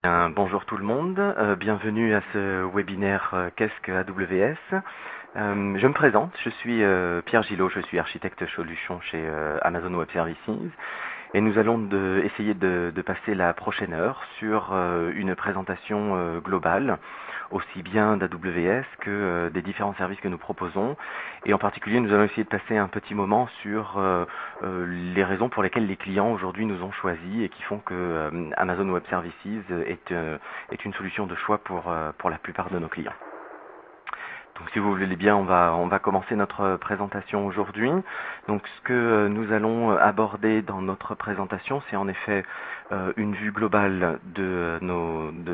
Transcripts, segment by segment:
Bonjour tout le monde, bienvenue à ce webinaire Qu'est-ce que AWS? Je me présente, je suis Pierre Gillot, je suis architecte solution chez Amazon Web Services et nous allons essayer de passer la prochaine heure sur une présentation globale, aussi bien d'AWS que des différents services que nous proposons. Et en particulier, nous allons essayer de passer un petit moment sur les raisons pour lesquelles les clients aujourd'hui nous ont choisis et qui font que Amazon Web Services est une solution de choix pour la plupart de nos clients. Donc si vous voulez bien, on va commencer notre présentation aujourd'hui. Donc ce que nous allons aborder dans notre présentation, c'est en effet une vue globale de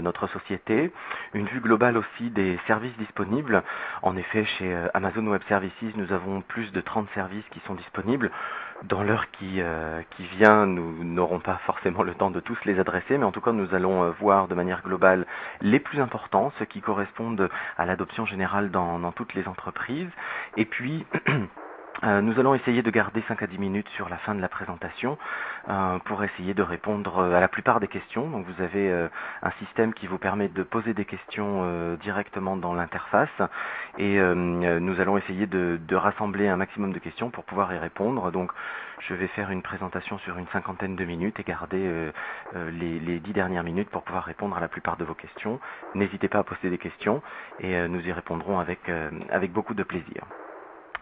notre société, une vue globale aussi des services disponibles. En effet, chez Amazon Web Services, nous avons plus de 30 services qui sont disponibles. Dans l'heure qui vient, nous n'aurons pas forcément le temps de tous les adresser, mais en tout cas, nous allons voir de manière globale les plus importants, ceux qui correspondent à l'adoption générale dans toutes les entreprises. Et puis, nous allons essayer de garder 5 à 10 minutes sur la fin de la présentation pour essayer de répondre à la plupart des questions. Donc vous avez un système qui vous permet de poser des questions directement dans l'interface et nous allons essayer de rassembler un maximum de questions pour pouvoir y répondre. Donc je vais faire une présentation sur une cinquantaine de minutes et garder les 10 dernières minutes pour pouvoir répondre à la plupart de vos questions. N'hésitez pas à poser des questions et nous y répondrons avec beaucoup de plaisir.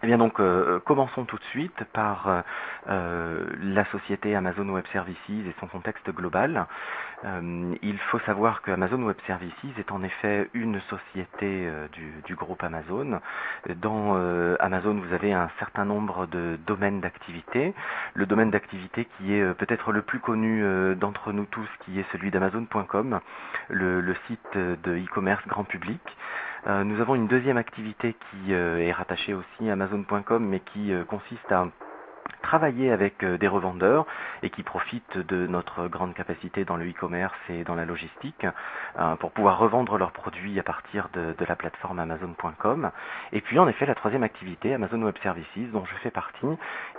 Eh bien donc, commençons tout de suite par la société Amazon Web Services et son contexte global. Il faut savoir que Amazon Web Services est en effet une société du groupe Amazon. Dans Amazon, vous avez un certain nombre de domaines d'activité. Le domaine d'activité qui est peut-être le plus connu d'entre nous tous, qui est celui d'Amazon.com, le site de e-commerce grand public. Nous avons une deuxième activité qui est rattachée aussi à Amazon.com, mais qui consiste à travailler avec des revendeurs et qui profitent de notre grande capacité dans le e-commerce et dans la logistique pour pouvoir revendre leurs produits à partir de la plateforme Amazon.com. Et puis en effet la troisième activité, Amazon Web Services, dont je fais partie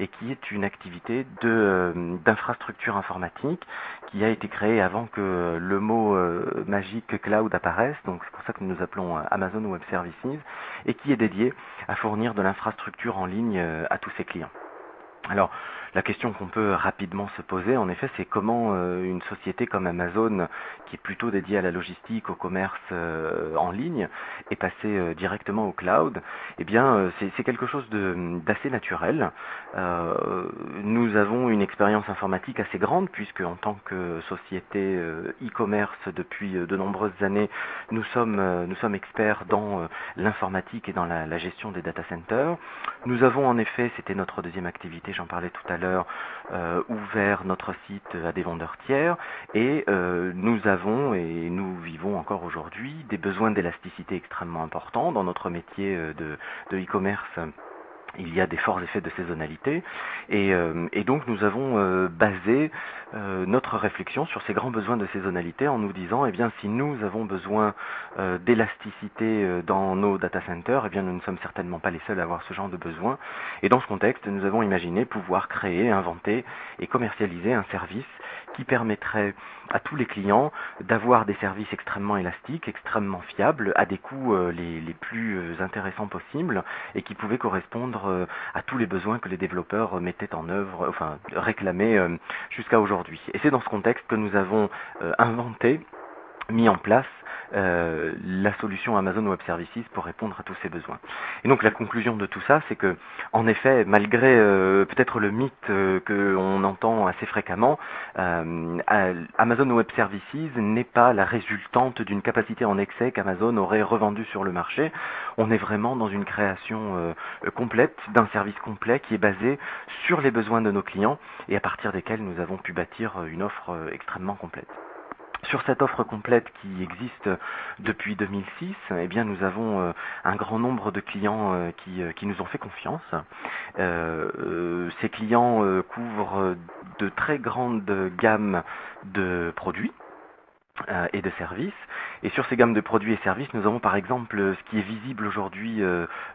et qui est une activité d'infrastructure informatique qui a été créée avant que le mot magique cloud apparaisse, donc c'est pour ça que nous nous appelons Amazon Web Services, et qui est dédiée à fournir de l'infrastructure en ligne à tous ses clients. Alors, la question qu'on peut rapidement se poser, en effet, c'est comment une société comme Amazon, qui est plutôt dédiée à la logistique, au commerce en ligne, est passée directement au cloud. Eh bien, c'est quelque chose d'assez naturel. Nous avons une expérience informatique assez grande, puisque en tant que société e-commerce depuis de nombreuses années, nous sommes experts dans l'informatique et dans la gestion des data centers. Nous avons en effet, c'était notre deuxième activité, j'en parlais tout à l'heure, ouvert notre site à des vendeurs tiers et nous avons et nous vivons encore aujourd'hui des besoins d'élasticité extrêmement importants dans notre métier de e-commerce. Il y a des forts effets de saisonnalité et donc nous avons basé notre réflexion sur ces grands besoins de saisonnalité en nous disant, eh bien, si nous avons besoin d'élasticité dans nos data centers, eh bien, nous ne sommes certainement pas les seuls à avoir ce genre de besoin. Et dans ce contexte, nous avons imaginé pouvoir créer, inventer et commercialiser un service qui permettrait à tous les clients d'avoir des services extrêmement élastiques, extrêmement fiables, à des coûts les plus intéressants possibles et qui pouvaient correspondre à tous les besoins que les développeurs mettaient en œuvre, enfin réclamaient jusqu'à aujourd'hui. Et c'est dans ce contexte que nous avons inventé, mis en place la solution Amazon Web Services pour répondre à tous ces besoins. Et donc la conclusion de tout ça, c'est que, en effet, malgré peut-être le mythe que on entend assez fréquemment, Amazon Web Services n'est pas la résultante d'une capacité en excès qu'Amazon aurait revendue sur le marché. On est vraiment dans une création complète, d'un service complet qui est basé sur les besoins de nos clients et à partir desquels nous avons pu bâtir une offre extrêmement complète. Sur cette offre complète qui existe depuis 2006, eh bien, nous avons un grand nombre de clients qui nous ont fait confiance. Ces clients couvrent de très grandes gammes de produits. et de services. Et sur ces gammes de produits et services, nous avons par exemple ce qui est visible aujourd'hui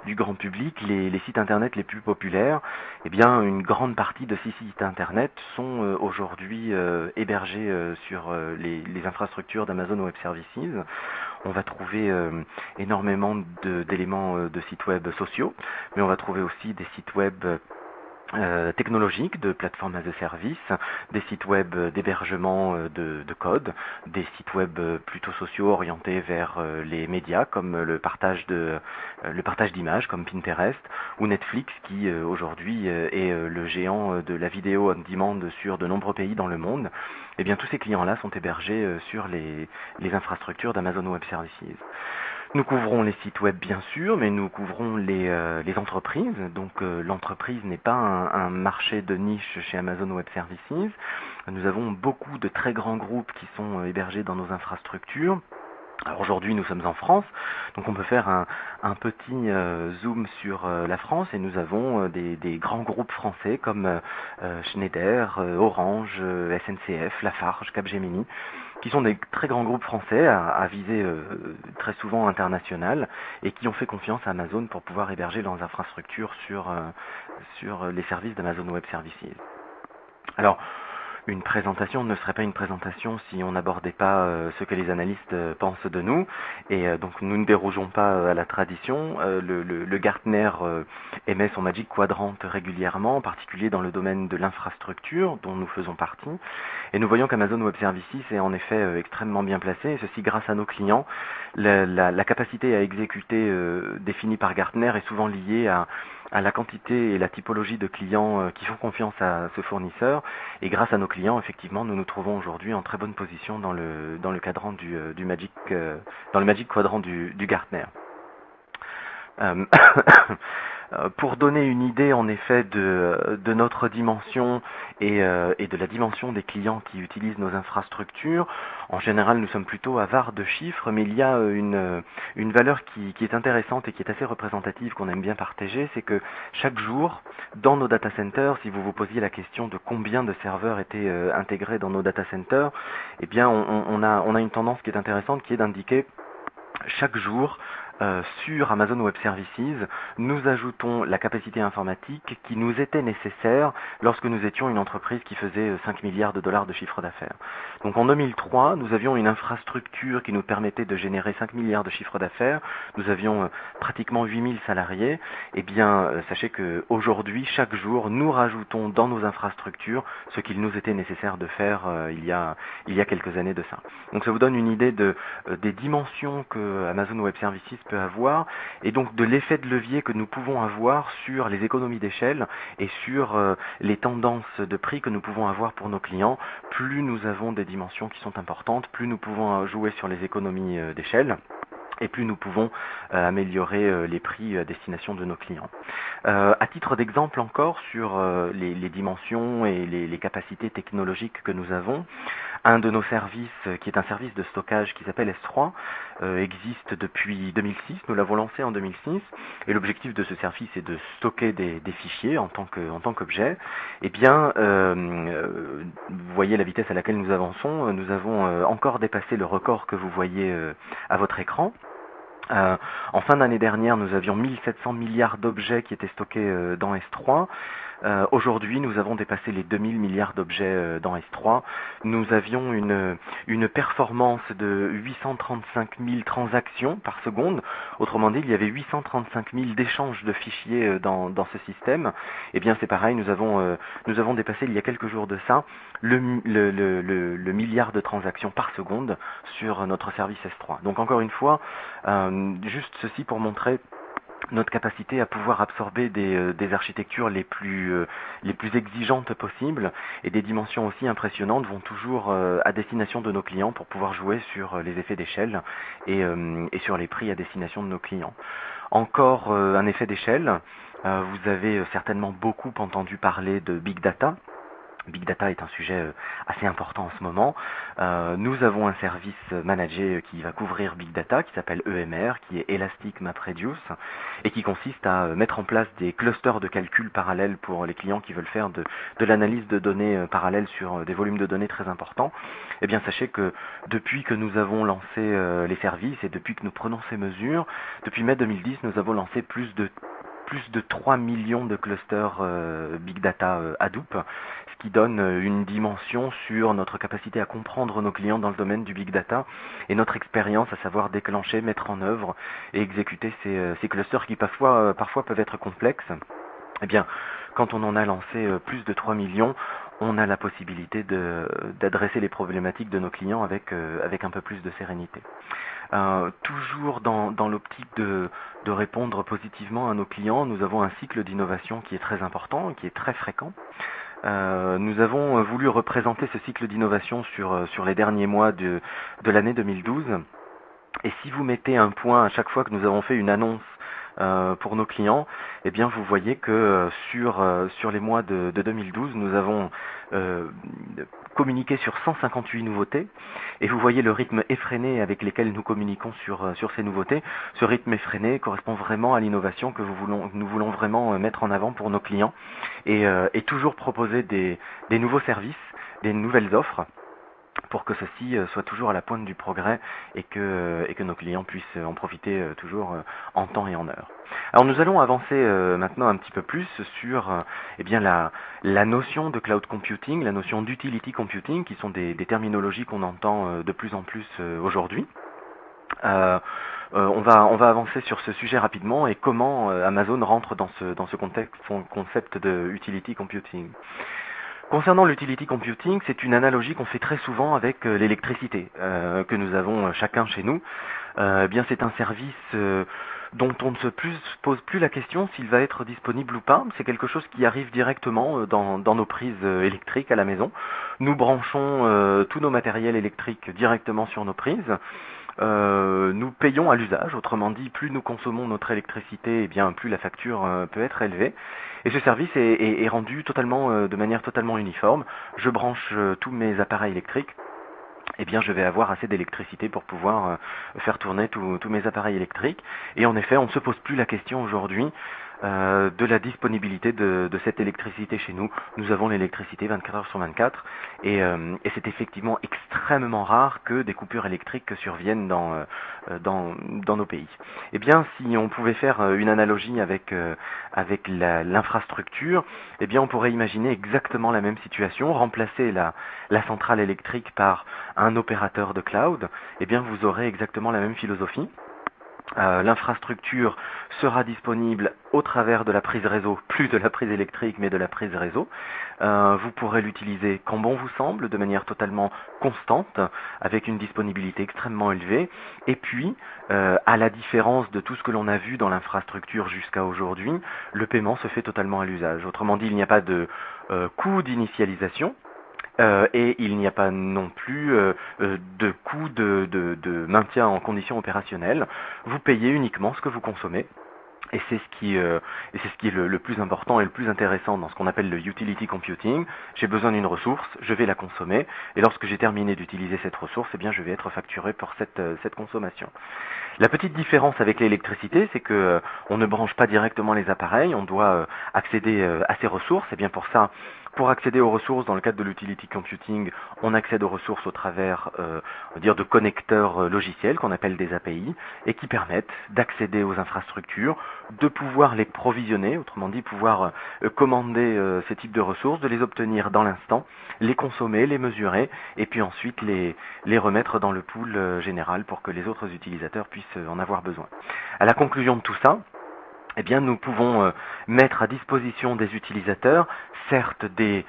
du grand public, les sites internet les plus populaires. Eh bien, une grande partie de ces sites internet sont aujourd'hui hébergés sur les infrastructures d'Amazon Web Services. On va trouver énormément d'éléments de sites web sociaux, mais on va trouver aussi des sites web technologiques, de plateformes as a service, des sites web d'hébergement de code, des sites web plutôt sociaux orientés vers les médias comme le partage d'images comme Pinterest ou Netflix qui aujourd'hui est le géant de la vidéo on demand sur de nombreux pays dans le monde. Eh bien tous ces clients-là sont hébergés sur les infrastructures d'Amazon Web Services. Nous couvrons les sites web bien sûr, mais nous couvrons les entreprises. Donc l'entreprise n'est pas un marché de niche chez Amazon Web Services. Nous avons beaucoup de très grands groupes qui sont hébergés dans nos infrastructures. Alors aujourd'hui nous sommes en France, donc on peut faire un petit zoom sur la France et nous avons des grands groupes français comme Schneider, Orange, SNCF, Lafarge, Capgemini, qui sont des très grands groupes français à visée très souvent internationale et qui ont fait confiance à Amazon pour pouvoir héberger leurs infrastructures sur les services d'Amazon Web Services. Alors, une présentation ne serait pas une présentation si on n'abordait pas ce que les analystes pensent de nous. Et donc nous ne dérogeons pas à la tradition. Le Gartner émet son Magic Quadrant régulièrement, en particulier dans le domaine de l'infrastructure dont nous faisons partie. Et nous voyons qu'Amazon Web Services est en effet extrêmement bien placé, et ceci grâce à nos clients. La capacité à exécuter définie par Gartner est souvent liée à la quantité et la typologie de clients qui font confiance à ce fournisseur. Et grâce à nos clients, effectivement, nous nous trouvons aujourd'hui en très bonne position dans le cadran du Magic, dans le Magic Quadrant du Gartner. Pour donner une idée en effet de notre dimension et de la dimension des clients qui utilisent nos infrastructures, en général nous sommes plutôt avares de chiffres, mais il y a une valeur qui est intéressante et qui est assez représentative qu'on aime bien partager, c'est que chaque jour dans nos data centers, si vous vous posiez la question de combien de serveurs étaient intégrés dans nos data centers, eh bien on a une tendance qui est intéressante qui est d'indiquer chaque jour sur Amazon Web Services, nous ajoutons la capacité informatique qui nous était nécessaire lorsque nous étions une entreprise qui faisait 5 milliards de dollars de chiffre d'affaires. Donc en 2003, nous avions une infrastructure qui nous permettait de générer 5 milliards de chiffre d'affaires. Nous avions pratiquement 8000 salariés. Eh bien, sachez qu'aujourd'hui, chaque jour, nous rajoutons dans nos infrastructures ce qu'il nous était nécessaire de faire il y a quelques années de ça. Donc ça vous donne une idée des dimensions que Amazon Web Services peut avoir et donc de l'effet de levier que nous pouvons avoir sur les économies d'échelle et sur les tendances de prix que nous pouvons avoir pour nos clients. Plus nous avons des dimensions qui sont importantes, plus nous pouvons jouer sur les économies d'échelle et plus nous pouvons améliorer les prix à destination de nos clients. À titre d'exemple encore sur les dimensions et les capacités technologiques que nous avons, un de nos services, qui est un service de stockage qui s'appelle S3, existe depuis 2006. Nous l'avons lancé en 2006 et l'objectif de ce service est de stocker des fichiers en tant qu'objet. Eh bien, vous voyez la vitesse à laquelle nous avançons. Nous avons encore dépassé le record que vous voyez à votre écran. En fin d'année dernière, nous avions 1700 milliards d'objets qui étaient stockés dans S3. Aujourd'hui, nous avons dépassé les 2000 milliards d'objets dans S3. Nous avions une performance de 835 000 transactions par seconde. Autrement dit, il y avait 835 000 d'échanges de fichiers dans ce système. Eh bien, c'est pareil, nous avons dépassé il y a quelques jours de ça le milliard de transactions par seconde sur notre service S3. Donc encore une fois, juste ceci pour montrer notre capacité à pouvoir absorber des architectures les plus exigeantes possibles et des dimensions aussi impressionnantes vont toujours à destination de nos clients pour pouvoir jouer sur les effets d'échelle et sur les prix à destination de nos clients. Encore un effet d'échelle, vous avez certainement beaucoup entendu parler de Big Data. Big Data est un sujet assez important en ce moment. Nous avons un service managé qui va couvrir Big Data, qui s'appelle EMR, qui est Elastic MapReduce, et qui consiste à mettre en place des clusters de calcul parallèles pour les clients qui veulent faire de l'analyse de données parallèles sur des volumes de données très importants. Eh bien, sachez que depuis que nous avons lancé les services et depuis que nous prenons ces mesures, depuis mai 2010, nous avons lancé plus de 3 millions de clusters Big Data Hadoop, ce qui donne une dimension sur notre capacité à comprendre nos clients dans le domaine du Big Data et notre expérience à savoir déclencher, mettre en œuvre et exécuter ces clusters qui parfois peuvent être complexes. Eh bien, quand on en a lancé plus de 3 millions, on a la possibilité d'adresser les problématiques de nos clients avec un peu plus de sérénité. Toujours dans l'optique de répondre positivement à nos clients, nous avons un cycle d'innovation qui est très important, qui est très fréquent. Nous avons voulu représenter ce cycle d'innovation sur les derniers mois de l'année 2012. Et si vous mettez un point à chaque fois que nous avons fait une annonce pour nos clients, eh bien vous voyez que sur les mois de 2012, nous avons communiqué sur 158 nouveautés, et vous voyez le rythme effréné avec lequel nous communiquons sur ces nouveautés. Ce rythme effréné correspond vraiment à l'innovation que nous voulons vraiment mettre en avant pour nos clients, et toujours proposer des nouveaux services, des nouvelles offres, pour que ceci soit toujours à la pointe du progrès et que nos clients puissent en profiter toujours en temps et en heure. Alors nous allons avancer maintenant un petit peu plus sur eh bien la notion de cloud computing, la notion d'utility computing, qui sont des terminologies qu'on entend de plus en plus aujourd'hui. On va avancer sur ce sujet rapidement et comment Amazon rentre dans ce concept de utility computing. Concernant l'utility computing, c'est une analogie qu'on fait très souvent avec l'électricité que nous avons chacun chez nous. Eh bien, c'est un service dont on ne se pose plus la question s'il va être disponible ou pas. C'est quelque chose qui arrive directement dans nos prises électriques à la maison. Nous branchons tous nos matériels électriques directement sur nos prises. Nous payons à l'usage, autrement dit, plus nous consommons notre électricité, eh bien plus la facture peut être élevée. Et ce service est rendu de manière totalement uniforme. Je branche tous mes appareils électriques, eh bien je vais avoir assez d'électricité pour pouvoir faire tourner tous mes appareils électriques. Et en effet, on ne se pose plus la question aujourd'hui de la disponibilité de cette électricité chez nous. Nous avons l'électricité 24 heures sur 24 et c'est effectivement extrêmement rare que des coupures électriques surviennent dans nos pays. Eh bien, si on pouvait faire une analogie avec l'infrastructure, eh bien on pourrait imaginer exactement la même situation, remplacer la centrale électrique par un opérateur de cloud. Eh bien vous aurez exactement la même philosophie. L'infrastructure sera disponible au travers de la prise réseau, plus de la prise électrique mais de la prise réseau. Vous pourrez l'utiliser quand bon vous semble, de manière totalement constante, avec une disponibilité extrêmement élevée. Et puis, à la différence de tout ce que l'on a vu dans l'infrastructure jusqu'à aujourd'hui, le paiement se fait totalement à l'usage. Autrement dit, il n'y a pas de coût d'initialisation. Et il n'y a pas non plus de coût de maintien en condition opérationnelle. Vous payez uniquement ce que vous consommez. Et c'est ce qui est le plus important et le plus intéressant dans ce qu'on appelle le utility computing. J'ai besoin d'une ressource, je vais la consommer, et lorsque j'ai terminé d'utiliser cette ressource, eh bien je vais être facturé pour cette consommation. La petite différence avec l'électricité, c'est que on ne branche pas directement les appareils, on doit accéder à ces ressources. Et bien pour ça, pour accéder aux ressources dans le cadre de l'utility computing, on accède aux ressources au travers de connecteurs logiciels qu'on appelle des API et qui permettent d'accéder aux infrastructures, de pouvoir les provisionner, autrement dit pouvoir commander ces types de ressources, de les obtenir dans l'instant, les consommer, les mesurer et puis ensuite les remettre dans le pool général pour que les autres utilisateurs puissent en avoir besoin. À la conclusion de tout ça, eh bien, nous pouvons mettre à disposition des utilisateurs, certes des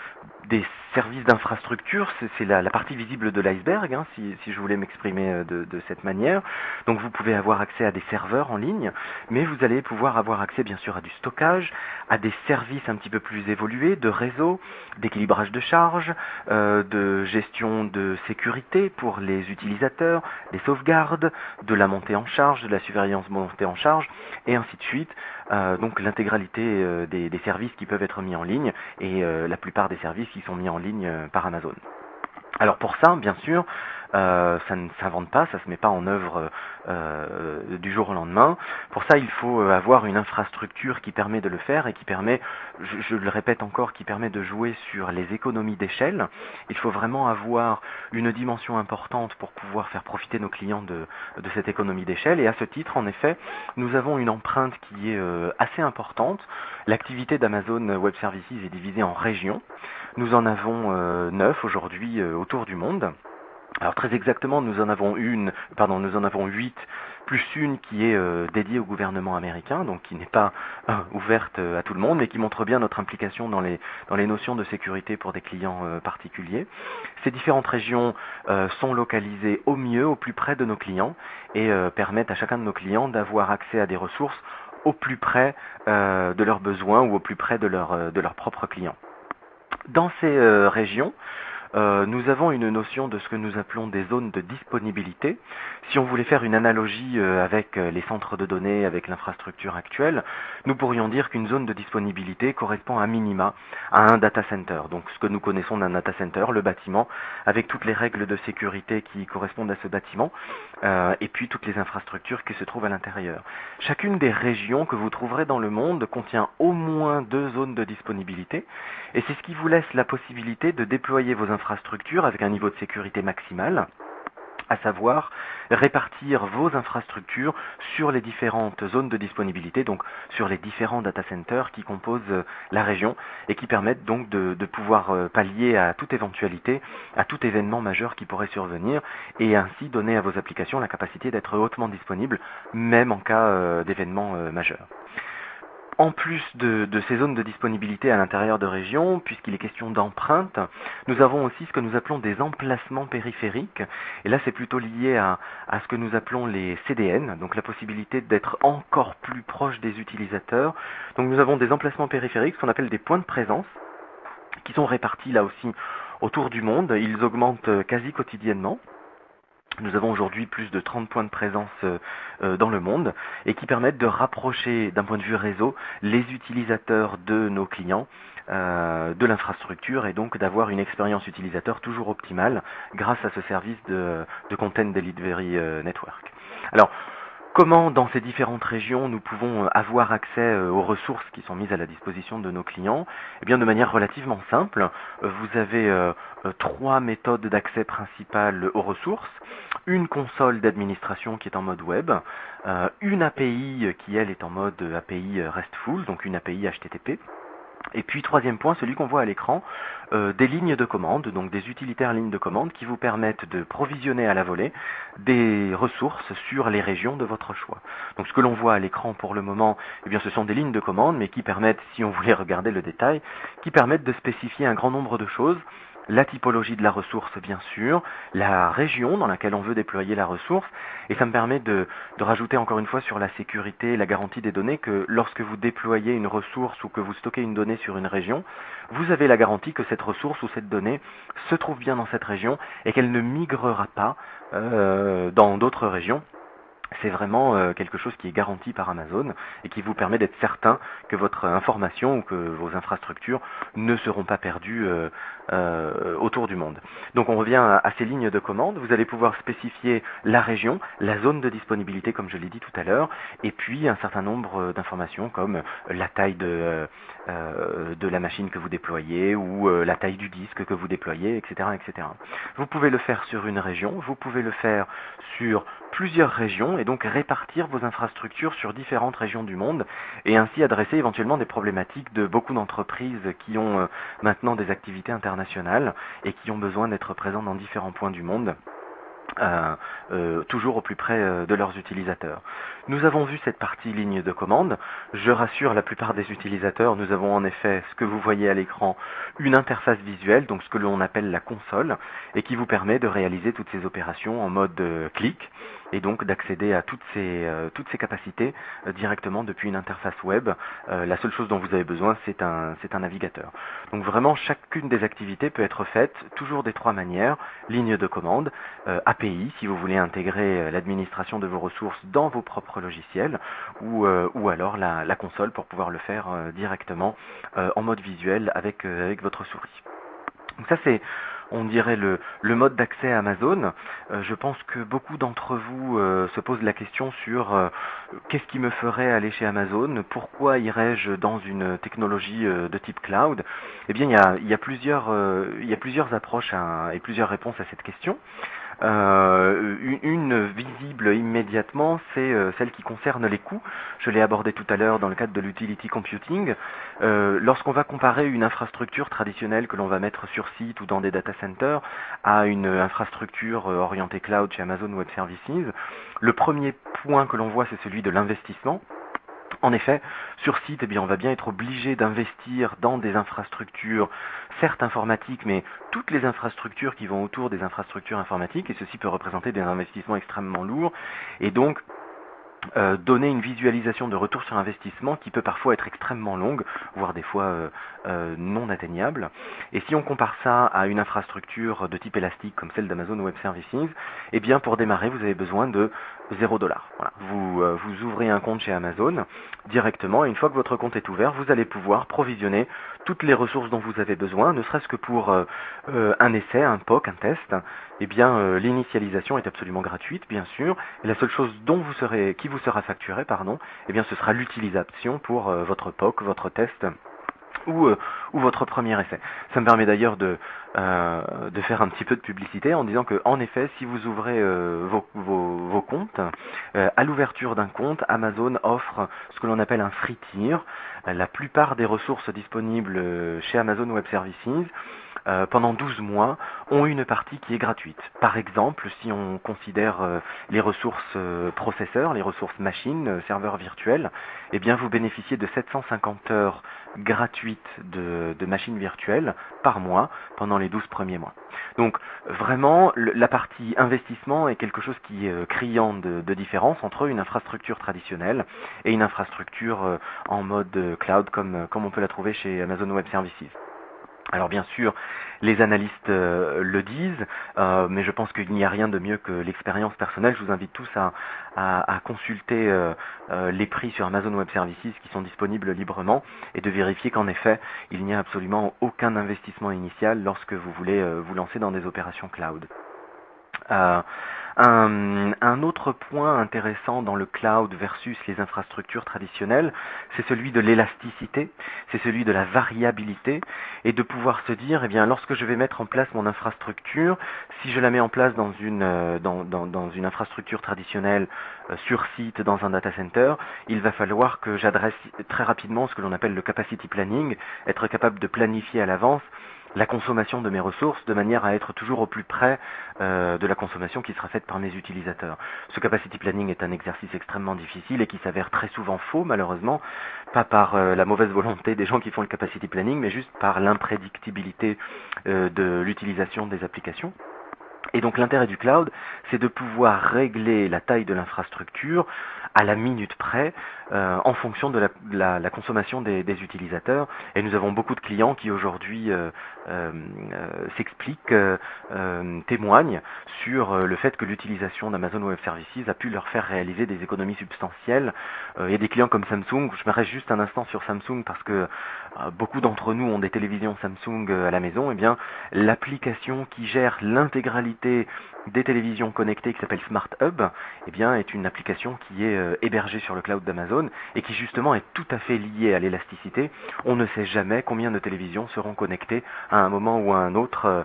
services d'infrastructure, c'est la partie visible de l'iceberg, hein, si je voulais m'exprimer de cette manière. Donc vous pouvez avoir accès à des serveurs en ligne, mais vous allez pouvoir avoir accès bien sûr à du stockage, à des services un petit peu plus évolués, de réseau, d'équilibrage de charges, de gestion de sécurité pour les utilisateurs, des sauvegardes, de la montée en charge, de la surveillance montée en charge, et ainsi de suite. donc l'intégralité des services qui peuvent être mis en ligne et la plupart des services qui sont mis en ligne par Amazon. Alors pour ça, bien sûr, ça ne s'invente pas, ça ne se met pas en œuvre du jour au lendemain. Pour ça, il faut avoir une infrastructure qui permet de le faire et qui permet, je le répète encore, qui permet de jouer sur les économies d'échelle. Il faut vraiment avoir une dimension importante pour pouvoir faire profiter nos clients de cette économie d'échelle. Et à ce titre, en effet, nous avons une empreinte qui est assez importante. L'activité d'Amazon Web Services est divisée en régions. Nous en avons 9 aujourd'hui autour du monde. Alors très exactement, nous en avons 8, plus une qui est dédiée au gouvernement américain, donc qui n'est pas ouverte à tout le monde, mais qui montre bien notre implication dans les notions de sécurité pour des clients particuliers. Ces différentes régions sont localisées au mieux, au plus près de nos clients, et permettent à chacun de nos clients d'avoir accès à des ressources au plus près de leurs besoins ou au plus près de leurs propres clients. Dans ces régions, nous avons une notion de ce que nous appelons des zones de disponibilité. Si on voulait faire une analogie avec les centres de données, avec l'infrastructure actuelle, nous pourrions dire qu'une zone de disponibilité correspond à minima à un data center. Donc ce que nous connaissons d'un data center, le bâtiment, avec toutes les règles de sécurité qui correspondent à ce bâtiment, et puis toutes les infrastructures qui se trouvent à l'intérieur. Chacune des régions que vous trouverez dans le monde contient au moins 2 zones de disponibilité, et c'est ce qui vous laisse la possibilité de déployer vos infrastructures avec un niveau de sécurité maximal, à savoir répartir vos infrastructures sur les différentes zones de disponibilité, donc sur les différents data centers qui composent la région et qui permettent donc de pouvoir pallier à toute éventualité, à tout événement majeur qui pourrait survenir et ainsi donner à vos applications la capacité d'être hautement disponibles même en cas d'événement majeur. En plus de ces zones de disponibilité à l'intérieur de régions, puisqu'il est question d'empreintes, nous avons aussi ce que nous appelons des emplacements périphériques. Et là, c'est plutôt lié à ce que nous appelons les CDN, donc la possibilité d'être encore plus proche des utilisateurs. Donc nous avons des emplacements périphériques, ce qu'on appelle des points de présence, qui sont répartis là aussi autour du monde. Ils augmentent quasi quotidiennement. Nous avons aujourd'hui plus de 30 points de présence dans le monde et qui permettent de rapprocher d'un point de vue réseau les utilisateurs de nos clients de l'infrastructure et donc d'avoir une expérience utilisateur toujours optimale grâce à ce service de Content Delivery Network. Alors, comment dans ces différentes régions nous pouvons avoir accès aux ressources qui sont mises à la disposition de nos clients? Eh bien de manière relativement simple, vous avez 3 méthodes d'accès principales aux ressources, une console d'administration qui est en mode web, une API qui elle est en mode API RESTful, donc une API HTTP, et puis troisième point, celui qu'on voit à l'écran, des lignes de commande, donc des utilitaires lignes de commande qui vous permettent de provisionner à la volée des ressources sur les régions de votre choix. Donc ce que l'on voit à l'écran pour le moment, eh bien ce sont des lignes de commande, mais qui permettent, si on voulait regarder le détail, qui permettent de spécifier un grand nombre de choses. La typologie de la ressource, bien sûr, la région dans laquelle on veut déployer la ressource, et ça me permet de rajouter encore une fois sur la sécurité et la garantie des données que lorsque vous déployez une ressource ou que vous stockez une donnée sur une région, vous avez la garantie que cette ressource ou cette donnée se trouve bien dans cette région et qu'elle ne migrera pas dans d'autres régions. C'est vraiment quelque chose qui est garanti par Amazon et qui vous permet d'être certain que votre information ou que vos infrastructures ne seront pas perdues autour du monde. Donc on revient à ces lignes de commande. Vous allez pouvoir spécifier la région, la zone de disponibilité comme je l'ai dit tout à l'heure, et puis un certain nombre d'informations comme la taille de la machine que vous déployez ou la taille du disque que vous déployez, etc., etc. Vous pouvez le faire sur une région, vous pouvez le faire sur plusieurs régions et donc répartir vos infrastructures sur différentes régions du monde et ainsi adresser éventuellement des problématiques de beaucoup d'entreprises qui ont maintenant des activités internationales et qui ont besoin d'être présents dans différents points du monde. Toujours au plus près de leurs utilisateurs. Nous avons vu cette partie ligne de commande. Je rassure la plupart des utilisateurs, nous avons en effet ce que vous voyez à l'écran, une interface visuelle, donc ce que l'on appelle la console, et qui vous permet de réaliser toutes ces opérations en mode clic. et donc d'accéder à toutes ces capacités directement depuis une interface web. La seule chose dont vous avez besoin, c'est un navigateur. Donc vraiment, chacune des activités peut être faite toujours des trois manières: ligne de commande, API si vous voulez intégrer l'administration de vos ressources dans vos propres logiciels, ou alors la console pour pouvoir le faire directement en mode visuel avec votre souris. Donc ça, c'est, on dirait, le mode d'accès à Amazon. Je pense que beaucoup d'entre vous se posent la question sur qu'est-ce qui me ferait aller chez Amazon, pourquoi irais-je dans une technologie de type cloud. Eh bien, il y a plusieurs approches et plusieurs réponses à cette question. Une visible immédiatement, c'est celle qui concerne les coûts. Je l'ai abordé tout à l'heure dans le cadre de l'utility computing. Lorsqu'on va comparer une infrastructure traditionnelle que l'on va mettre sur site ou dans des data centers à une infrastructure orientée cloud chez Amazon Web Services, le premier point que l'on voit, c'est celui de l'investissement. En effet, sur site, eh bien, on va bien être obligé d'investir dans des infrastructures, certes informatiques, mais toutes les infrastructures qui vont autour des infrastructures informatiques, et ceci peut représenter des investissements extrêmement lourds, et donc donner une visualisation de retour sur investissement qui peut parfois être extrêmement longue, voire des fois non atteignable. Et si on compare ça à une infrastructure de type élastique comme celle d'Amazon Web Services, eh bien pour démarrer, vous avez besoin de $0. Voilà. Vous ouvrez un compte chez Amazon directement, et une fois que votre compte est ouvert, vous allez pouvoir provisionner toutes les ressources dont vous avez besoin, ne serait-ce que pour un essai, un POC, un test. Eh bien, l'initialisation est absolument gratuite, bien sûr, et la seule chose qui vous sera facturée, eh bien, ce sera l'utilisation pour votre POC, votre test ou votre premier essai. Ça me permet d'ailleurs de faire un petit peu de publicité en disant que, en effet, si vous ouvrez vos comptes, à l'ouverture d'un compte, Amazon offre ce que l'on appelle un free tier. La plupart des ressources disponibles chez Amazon Web Services pendant 12 mois ont une partie qui est gratuite. Par exemple, si on considère les ressources processeurs, les ressources machines, serveurs virtuels, eh bien vous bénéficiez de 750 heures gratuites de machines virtuelles par mois pendant les 12 premiers mois. Donc vraiment, la partie investissement est quelque chose qui est criant de différence entre une infrastructure traditionnelle et une infrastructure en mode cloud comme on peut la trouver chez Amazon Web Services. Alors bien sûr, les analystes le disent, mais je pense qu'il n'y a rien de mieux que l'expérience personnelle. Je vous invite tous à consulter les prix sur Amazon Web Services qui sont disponibles librement et de vérifier qu'en effet, il n'y a absolument aucun investissement initial lorsque vous voulez vous lancer dans des opérations cloud. Un autre point intéressant dans le cloud versus les infrastructures traditionnelles, c'est celui de l'élasticité, c'est celui de la variabilité, et de pouvoir se dire, eh bien, lorsque je vais mettre en place mon infrastructure, si je la mets en place dans une infrastructure traditionnelle sur site, dans un data center, il va falloir que j'adresse très rapidement ce que l'on appelle le capacity planning, être capable de planifier à l'avance la consommation de mes ressources de manière à être toujours au plus près de la consommation qui sera faite par mes utilisateurs. Ce capacity planning est un exercice extrêmement difficile et qui s'avère très souvent faux, malheureusement, pas par la mauvaise volonté des gens qui font le capacity planning, mais juste par l'imprédictibilité de l'utilisation des applications. Et donc l'intérêt du cloud, c'est de pouvoir régler la taille de l'infrastructure à la minute près en fonction de la consommation des utilisateurs. Et nous avons beaucoup de clients qui aujourd'hui s'expliquent, témoignent sur le fait que l'utilisation d'Amazon Web Services a pu leur faire réaliser des économies substantielles. Il y a des clients comme Samsung, je m'arrête juste un instant sur Samsung parce que beaucoup d'entre nous ont des télévisions Samsung à la maison. Eh bien, l'application qui gère l'intégralité des télévisions connectées qui s'appelle Smart Hub, eh bien, est une application qui est hébergée sur le cloud d'Amazon et qui justement est tout à fait liée à l'élasticité. On ne sait jamais combien de télévisions seront connectées à un moment ou à un autre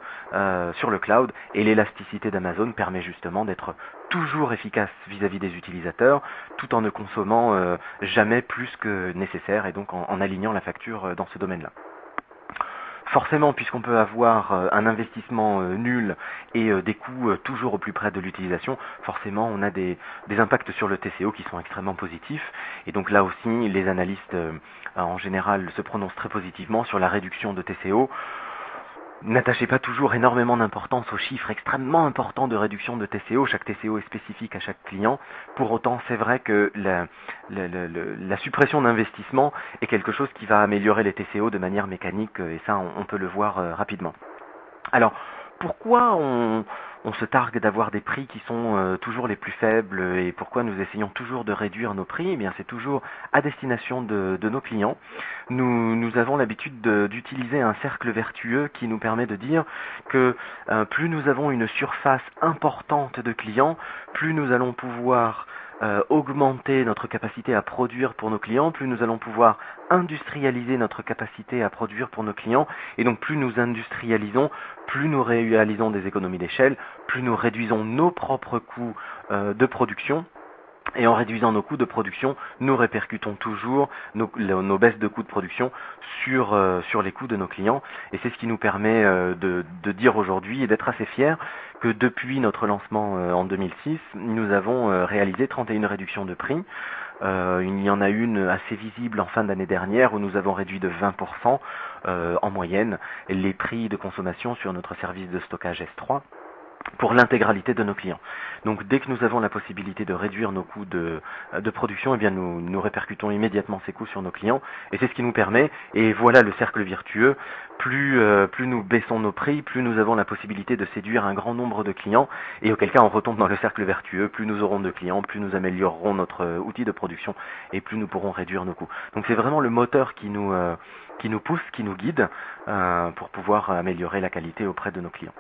sur le cloud, et l'élasticité d'Amazon permet justement d'être toujours efficace vis-à-vis des utilisateurs tout en ne consommant jamais plus que nécessaire, et donc en alignant la facture dans ce domaine-là. Forcément, puisqu'on peut avoir un investissement nul et des coûts toujours au plus près de l'utilisation, forcément on a des impacts sur le TCO qui sont extrêmement positifs. Et donc là aussi, les analystes en général se prononcent très positivement sur la réduction de TCO. N'attachez pas toujours énormément d'importance aux chiffres extrêmement importants de réduction de TCO. Chaque TCO est spécifique à chaque client. Pour autant, c'est vrai que la suppression d'investissement est quelque chose qui va améliorer les TCO de manière mécanique, et ça, on peut le voir rapidement. Alors, pourquoi on se targue d'avoir des prix qui sont toujours les plus faibles, et pourquoi nous essayons toujours de réduire nos prix? Eh bien, c'est toujours à destination de nos clients. Nous avons l'habitude d'utiliser un cercle vertueux qui nous permet de dire que plus nous avons une surface importante de clients, plus nous allons pouvoir augmenter notre capacité à produire pour nos clients, plus nous allons pouvoir industrialiser notre capacité à produire pour nos clients, et donc plus nous industrialisons, plus nous réalisons des économies d'échelle, plus nous réduisons nos propres coûts de production. Et en réduisant nos coûts de production, nous répercutons toujours nos baisses de coûts de production sur les coûts de nos clients. Et c'est ce qui nous permet de dire aujourd'hui et d'être assez fiers que depuis notre lancement en 2006, nous avons réalisé 31 réductions de prix. Il y en a une assez visible en fin d'année dernière où nous avons réduit de 20% en moyenne les prix de consommation sur notre service de stockage S3. Pour l'intégralité de nos clients. Donc dès que nous avons la possibilité de réduire nos coûts de production, eh bien nous répercutons immédiatement ces coûts sur nos clients, et c'est ce qui nous permet, et voilà le cercle vertueux, plus nous baissons nos prix, plus nous avons la possibilité de séduire un grand nombre de clients, et auquel cas on retombe dans le cercle vertueux, plus nous aurons de clients, plus nous améliorerons notre outil de production, et plus nous pourrons réduire nos coûts. Donc c'est vraiment le moteur qui nous pousse, qui nous guide, pour pouvoir améliorer la qualité auprès de nos clients.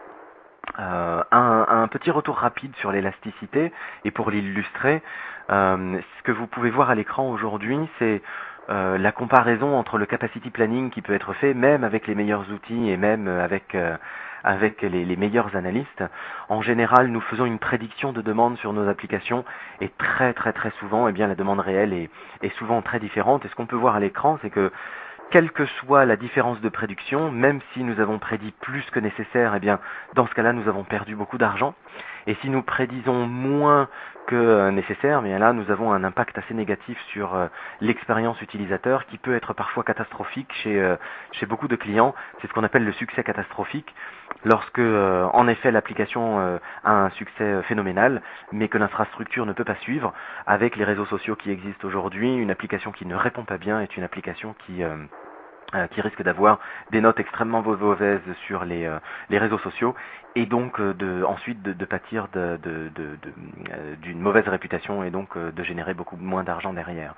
Un petit retour rapide sur l'élasticité, et pour l'illustrer, ce que vous pouvez voir à l'écran aujourd'hui, c'est la comparaison entre le capacity planning qui peut être fait même avec les meilleurs outils et même avec les meilleurs analystes. En général, nous faisons une prédiction de demande sur nos applications, et très souvent, eh bien, la demande réelle est souvent très différente. Et ce qu'on peut voir à l'écran, c'est que quelle que soit la différence de prédiction, même si nous avons prédit plus que nécessaire, eh bien, dans ce cas-là, nous avons perdu beaucoup d'argent. Et si nous prédisons moins que nécessaire, bien là, nous avons un impact assez négatif sur l'expérience utilisateur, qui peut être parfois catastrophique chez beaucoup de clients. C'est ce qu'on appelle le succès catastrophique, lorsque, en effet, l'application a un succès phénoménal, mais que l'infrastructure ne peut pas suivre. Avec les réseaux sociaux qui existent aujourd'hui, une application qui ne répond pas bien est une application qui risque d'avoir des notes extrêmement mauvaises sur les réseaux sociaux, et donc ensuite de pâtir d'une mauvaise réputation, et donc de générer beaucoup moins d'argent derrière.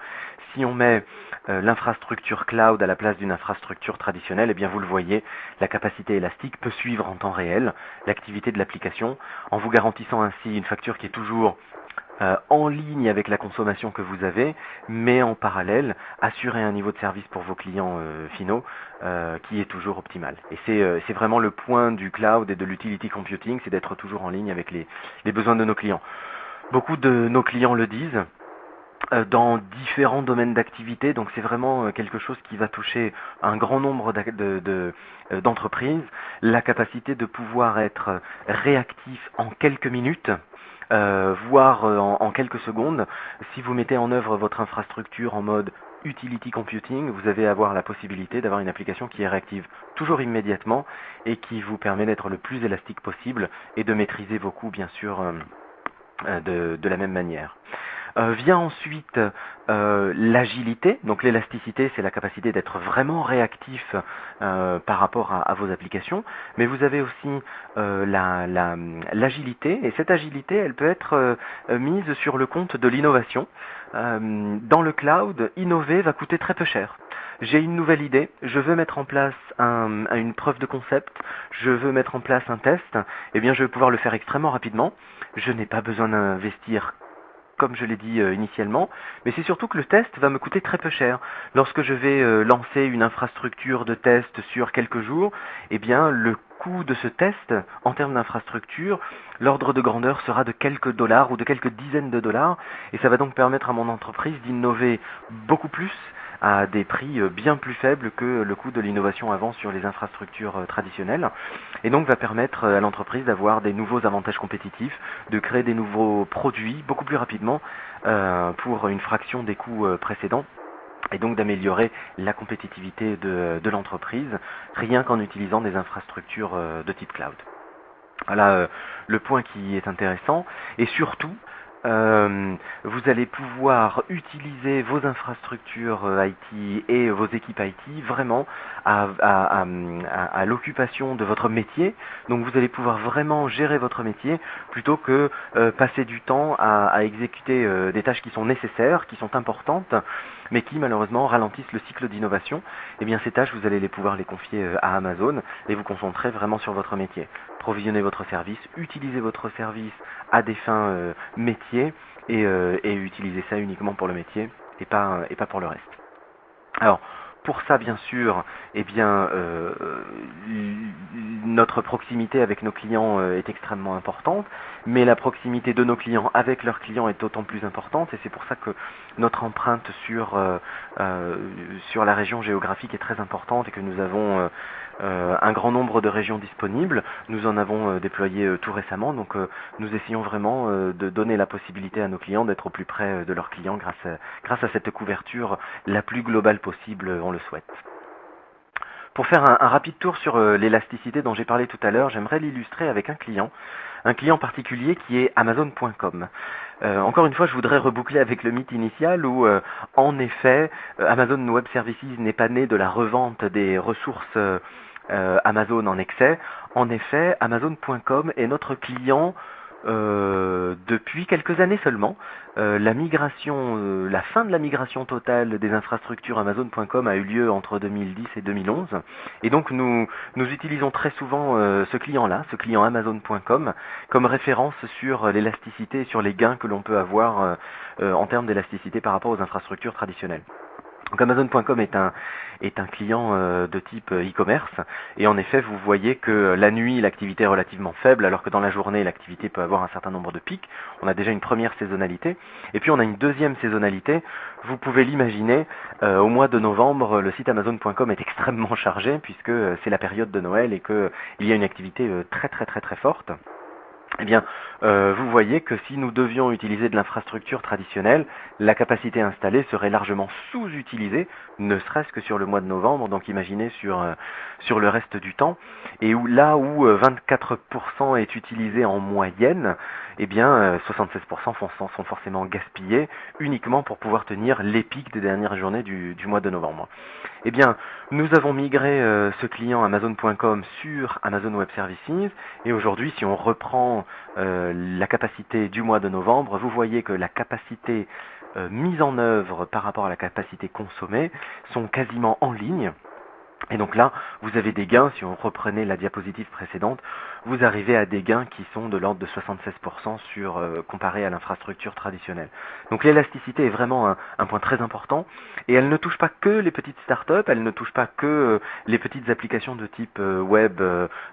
Si on met l'infrastructure cloud à la place d'une infrastructure traditionnelle, eh bien vous le voyez, la capacité élastique peut suivre en temps réel l'activité de l'application, en vous garantissant ainsi une facture qui est toujours en ligne avec la consommation que vous avez, mais en parallèle, assurer un niveau de service pour vos clients finaux qui est toujours optimal. Et c'est vraiment le point du cloud et de l'utility computing, c'est d'être toujours en ligne avec les besoins de nos clients. Beaucoup de nos clients le disent, dans différents domaines d'activité, donc c'est vraiment quelque chose qui va toucher un grand nombre d'entreprises, la capacité de pouvoir être réactif en quelques minutes, voire en quelques secondes. Si vous mettez en œuvre votre infrastructure en mode utility computing, vous allez avoir la possibilité d'avoir une application qui est réactive toujours immédiatement, et qui vous permet d'être le plus élastique possible et de maîtriser vos coûts, bien sûr, de la même manière. Vient ensuite l'agilité. Donc l'élasticité, c'est la capacité d'être vraiment réactif par rapport à vos applications, mais vous avez aussi l'agilité, et cette agilité, elle peut être mise sur le compte de l'innovation. Dans le cloud, innover va coûter très peu cher. J'ai une nouvelle idée, je veux mettre en place une preuve de concept, je veux mettre en place un test, eh bien je vais pouvoir le faire extrêmement rapidement. Je n'ai pas besoin d'investir, comme je l'ai dit initialement, mais c'est surtout que le test va me coûter très peu cher. Lorsque je vais lancer une infrastructure de test sur quelques jours, eh bien le coût de ce test en termes d'infrastructure, l'ordre de grandeur sera de quelques dollars ou de quelques dizaines de dollars, et ça va donc permettre à mon entreprise d'innover beaucoup plus à des prix bien plus faibles que le coût de l'innovation avant sur les infrastructures traditionnelles, et donc va permettre à l'entreprise d'avoir des nouveaux avantages compétitifs, de créer des nouveaux produits beaucoup plus rapidement pour une fraction des coûts précédents. et donc d'améliorer la compétitivité de l'entreprise, rien qu'en utilisant des infrastructures de type cloud. Voilà le point qui est intéressant, et surtout, vous allez pouvoir utiliser vos infrastructures IT et vos équipes IT vraiment à l'occupation de votre métier. Donc vous allez pouvoir vraiment gérer votre métier plutôt que passer du temps à exécuter des tâches qui sont nécessaires, qui sont importantes, mais qui malheureusement ralentissent le cycle d'innovation. Eh bien ces tâches, vous allez pouvoir les confier à Amazon et vous concentrer vraiment sur votre métier. Provisionner votre service, utiliser votre service à des fins métiers et utiliser ça uniquement pour le métier et pas pour le reste. Alors, pour ça, bien sûr, eh bien, notre proximité avec nos clients est extrêmement importante, mais la proximité de nos clients avec leurs clients est d'autant plus importante, et c'est pour ça que notre empreinte sur la région géographique est très importante et que nous avons un grand nombre de régions disponibles. Nous en avons déployé tout récemment, donc nous essayons vraiment de donner la possibilité à nos clients d'être au plus près de leurs clients grâce à cette couverture la plus globale possible, on le souhaite. Pour faire un rapide tour sur l'élasticité dont j'ai parlé tout à l'heure, j'aimerais l'illustrer avec un client particulier qui est Amazon.com. Encore une fois, je voudrais reboucler avec le mythe initial où, en effet, Amazon Web Services n'est pas né de la revente des ressources Amazon en excès. En effet, Amazon.com est notre client depuis quelques années seulement. La fin de la migration totale des infrastructures Amazon.com a eu lieu entre 2010 et 2011, et donc nous utilisons très souvent ce client Amazon.com, comme référence sur l'élasticité et sur les gains que l'on peut avoir en termes d'élasticité par rapport aux infrastructures traditionnelles. Donc Amazon.com est un client de type e-commerce, et en effet vous voyez que la nuit l'activité est relativement faible, alors que dans la journée l'activité peut avoir un certain nombre de pics. On a déjà une première saisonnalité, et puis on a une deuxième saisonnalité. Vous pouvez l'imaginer, au mois de novembre le site Amazon.com est extrêmement chargé puisque c'est la période de Noël et qu'il y a une activité très forte. Eh bien, vous voyez que si nous devions utiliser de l'infrastructure traditionnelle, la capacité installée serait largement sous-utilisée, ne serait-ce que sur le mois de novembre, donc imaginez sur le reste du temps, et là où 24% est utilisé en moyenne, eh bien 76% sont forcément gaspillés uniquement pour pouvoir tenir les pics des dernières journées du mois de novembre. Eh bien, nous avons migré ce client Amazon.com sur Amazon Web Services, et aujourd'hui, si on reprend la capacité du mois de novembre, vous voyez que la capacité mise en œuvre par rapport à la capacité consommée sont quasiment en ligne. Et donc là, vous avez des gains, si on reprenait la diapositive précédente, vous arrivez à des gains qui sont de l'ordre de 76% comparé à l'infrastructure traditionnelle. Donc l'élasticité est vraiment un point très important, et elle ne touche pas que les petites startups, elle ne touche pas que les petites applications de type web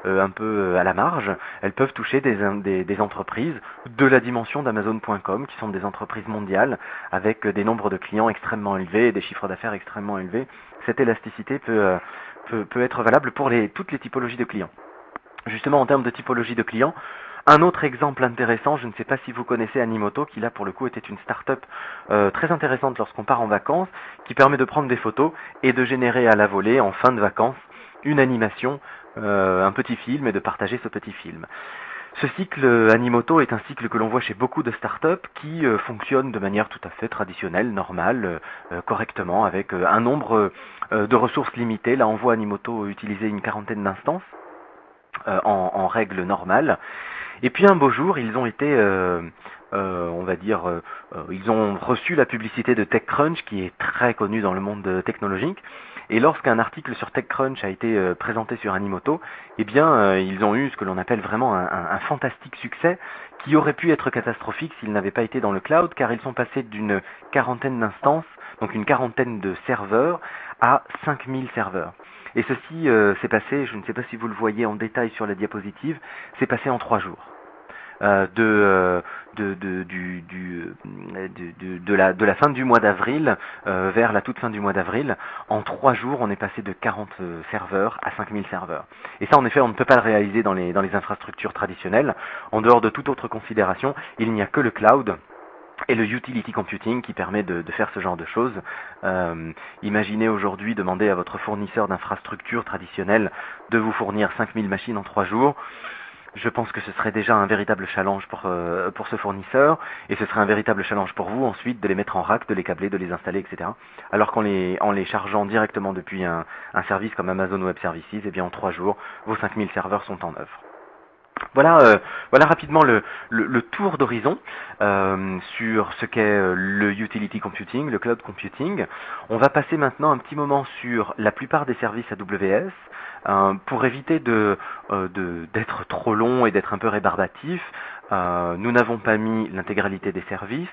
un peu à la marge, elles peuvent toucher des entreprises de la dimension d'Amazon.com, qui sont des entreprises mondiales, avec des nombres de clients extrêmement élevés et des chiffres d'affaires extrêmement élevés. Cette élasticité peut être valable pour toutes les typologies de clients. Justement, en termes de typologie de clients, un autre exemple intéressant, je ne sais pas si vous connaissez Animoto, qui là pour le coup était une start-up très intéressante lorsqu'on part en vacances, qui permet de prendre des photos et de générer à la volée, en fin de vacances, une animation, un petit film, et de partager ce petit film. Ce cycle Animoto est un cycle que l'on voit chez beaucoup de startups qui fonctionnent de manière tout à fait traditionnelle, normale, correctement, avec un nombre de ressources limitées. Là, on voit Animoto utiliser une quarantaine d'instances en règle normale. Et puis un beau jour, ils ont été, ils ont reçu la publicité de TechCrunch, qui est très connue dans le monde technologique. Et lorsqu'un article sur TechCrunch a été présenté sur Animoto, eh bien, ils ont eu ce que l'on appelle vraiment un fantastique succès, qui aurait pu être catastrophique s'ils n'avaient pas été dans le cloud, car ils sont passés d'une quarantaine d'instances, donc une quarantaine de serveurs, à 5000 serveurs. Et ceci s'est passé, je ne sais pas si vous le voyez en détail sur la diapositive, c'est passé en 3 jours. De la fin du mois d'avril vers la toute fin du mois d'avril, en 3 jours, on est passé de 40 serveurs à 5000 serveurs. Et ça, en effet, on ne peut pas le réaliser dans les infrastructures traditionnelles. En dehors de toute autre considération, il n'y a que le cloud et le utility computing qui permet de faire ce genre de choses. Imaginez aujourd'hui demander à votre fournisseur d'infrastructures traditionnelles de vous fournir 5000 machines en 3 jours. Je pense que ce serait déjà un véritable challenge pour ce fournisseur, et ce serait un véritable challenge pour vous ensuite de les mettre en rack, de les câbler, de les installer, etc. Alors qu'en les chargeant directement depuis un service comme Amazon Web Services, eh bien en 3 jours, vos 5000 serveurs sont en œuvre. Voilà, voilà rapidement le tour d'horizon sur ce qu'est le utility computing, le cloud computing. On va passer maintenant un petit moment sur la plupart des services AWS pour éviter d'être trop long et d'être un peu rébarbatif. Nous n'avons pas mis l'intégralité des services.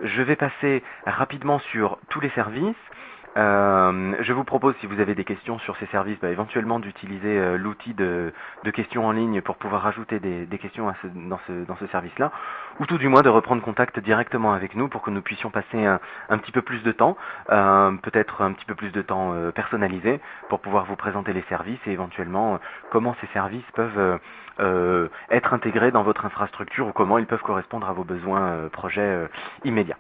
Je vais passer rapidement sur tous les services. Je vous propose, si vous avez des questions sur ces services, éventuellement d'utiliser l'outil de questions en ligne pour pouvoir ajouter des questions dans ce service-là, ou tout du moins de reprendre contact directement avec nous pour que nous puissions passer un petit peu plus de temps, peut-être un petit peu plus de temps personnalisé, pour pouvoir vous présenter les services et éventuellement comment ces services peuvent être intégrés dans votre infrastructure ou comment ils peuvent correspondre à vos besoins projets immédiats.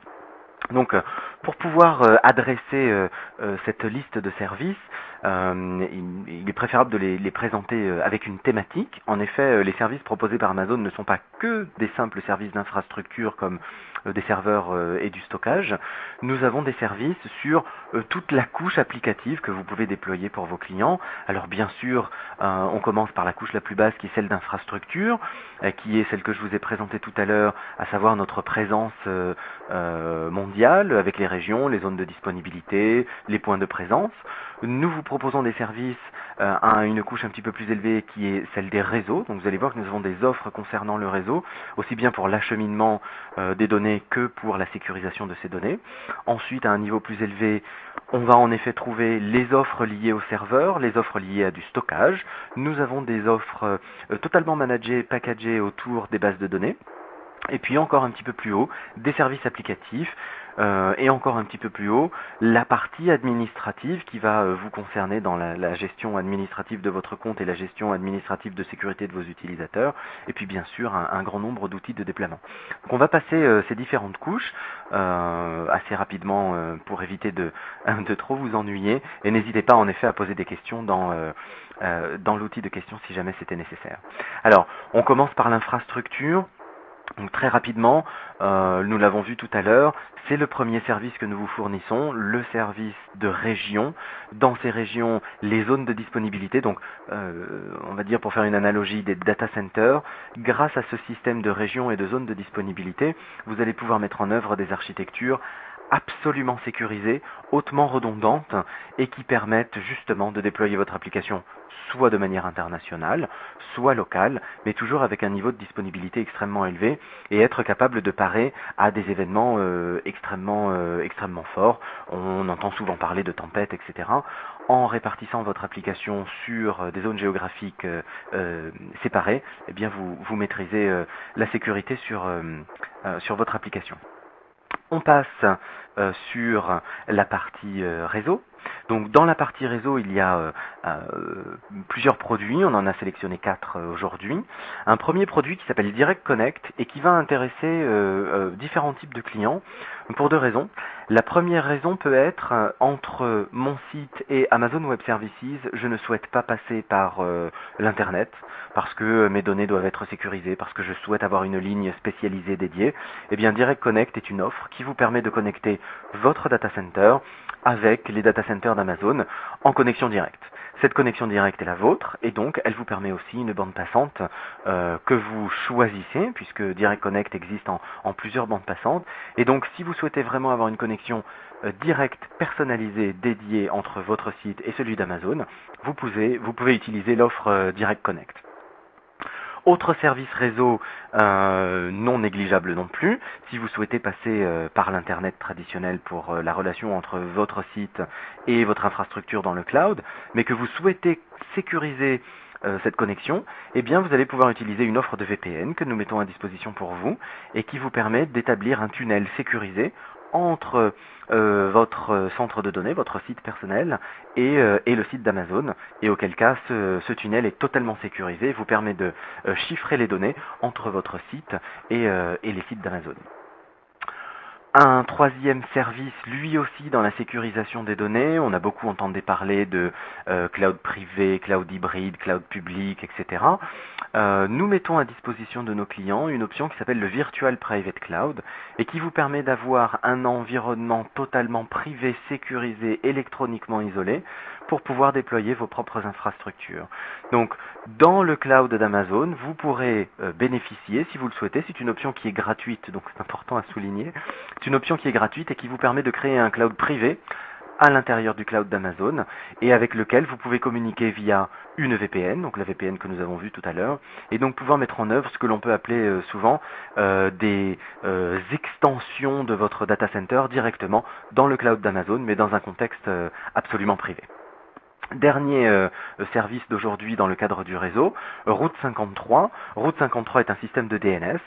Donc, pour pouvoir adresser cette liste de services, il est préférable de les présenter avec une thématique. En effet, les services proposés par Amazon ne sont pas que des simples services d'infrastructure comme des serveurs et du stockage. Nous avons des services sur toute la couche applicative que vous pouvez déployer pour vos clients. Alors bien sûr, on commence par la couche la plus basse qui est celle d'infrastructure, qui est celle que je vous ai présentée tout à l'heure, à savoir notre présence mondiale avec les régions, les zones de disponibilité, les points de présence. Nous vous proposons des services à une couche un petit peu plus élevée qui est celle des réseaux. Donc vous allez voir que nous avons des offres concernant le réseau, aussi bien pour l'acheminement des données que pour la sécurisation de ces données. Ensuite, à un niveau plus élevé, on va en effet trouver les offres liées aux serveurs, les offres liées à du stockage. Nous avons des offres totalement managées, packagées autour des bases de données. Et puis encore un petit peu plus haut, des services applicatifs, et encore un petit peu plus haut, la partie administrative qui va vous concerner dans la gestion administrative de votre compte et la gestion administrative de sécurité de vos utilisateurs, et puis bien sûr un grand nombre d'outils de déploiement. Donc on va passer ces différentes couches assez rapidement pour éviter de trop vous ennuyer, et n'hésitez pas en effet à poser des questions dans l'outil de questions si jamais c'était nécessaire. Alors, on commence par l'infrastructure. Donc très rapidement, nous l'avons vu tout à l'heure, c'est le premier service que nous vous fournissons, le service de région. Dans ces régions, les zones de disponibilité, donc on va dire pour faire une analogie des data centers, grâce à ce système de régions et de zones de disponibilité, vous allez pouvoir mettre en œuvre des architectures absolument sécurisées, hautement redondantes et qui permettent justement de déployer votre application soit de manière internationale, soit locale, mais toujours avec un niveau de disponibilité extrêmement élevé et être capable de parer à des événements extrêmement forts. On entend souvent parler de tempêtes, etc. En répartissant votre application sur des zones géographiques séparées, eh bien vous maîtrisez la sécurité sur votre application. On passe sur la partie réseau. Donc dans la partie réseau, il y a plusieurs produits, on en a sélectionné 4 aujourd'hui. Un premier produit qui s'appelle Direct Connect et qui va intéresser différents types de clients pour 2 raisons. La première raison peut être entre mon site et Amazon Web Services, je ne souhaite pas passer par l'internet parce que mes données doivent être sécurisées, parce que je souhaite avoir une ligne spécialisée dédiée. Eh bien Direct Connect est une offre qui vous permet de connecter votre data center avec les data centers d'Amazon en connexion directe. Cette connexion directe est la vôtre et donc elle vous permet aussi une bande passante que vous choisissez puisque Direct Connect existe en plusieurs bandes passantes. Et donc si vous souhaitez vraiment avoir une connexion directe, personnalisée, dédiée entre votre site et celui d'Amazon, vous pouvez utiliser l'offre Direct Connect. Autre service réseau non négligeable non plus, si vous souhaitez passer par l'Internet traditionnel pour la relation entre votre site et votre infrastructure dans le cloud, mais que vous souhaitez sécuriser cette connexion, eh bien vous allez pouvoir utiliser une offre de VPN que nous mettons à disposition pour vous et qui vous permet d'établir un tunnel sécurisé entre votre centre de données, votre site personnel et le site d'Amazon, et auquel cas ce tunnel est totalement sécurisé et vous permet de chiffrer les données entre votre site et les sites d'Amazon. Un troisième service, lui aussi dans la sécurisation des données. On a beaucoup entendu parler de cloud privé, cloud hybride, cloud public, etc. Nous mettons à disposition de nos clients une option qui s'appelle le Virtual Private Cloud et qui vous permet d'avoir un environnement totalement privé, sécurisé, électroniquement isolé pour pouvoir déployer vos propres infrastructures. Donc, dans le cloud d'Amazon, vous pourrez bénéficier, si vous le souhaitez, c'est une option qui est gratuite, donc c'est important à souligner, c'est une option qui est gratuite et qui vous permet de créer un cloud privé à l'intérieur du cloud d'Amazon et avec lequel vous pouvez communiquer via une VPN, donc la VPN que nous avons vue tout à l'heure, et donc pouvoir mettre en œuvre ce que l'on peut appeler souvent des extensions de votre data center directement dans le cloud d'Amazon, mais dans un contexte absolument privé. Dernier service d'aujourd'hui dans le cadre du réseau, Route 53. Route 53 est un système de DNS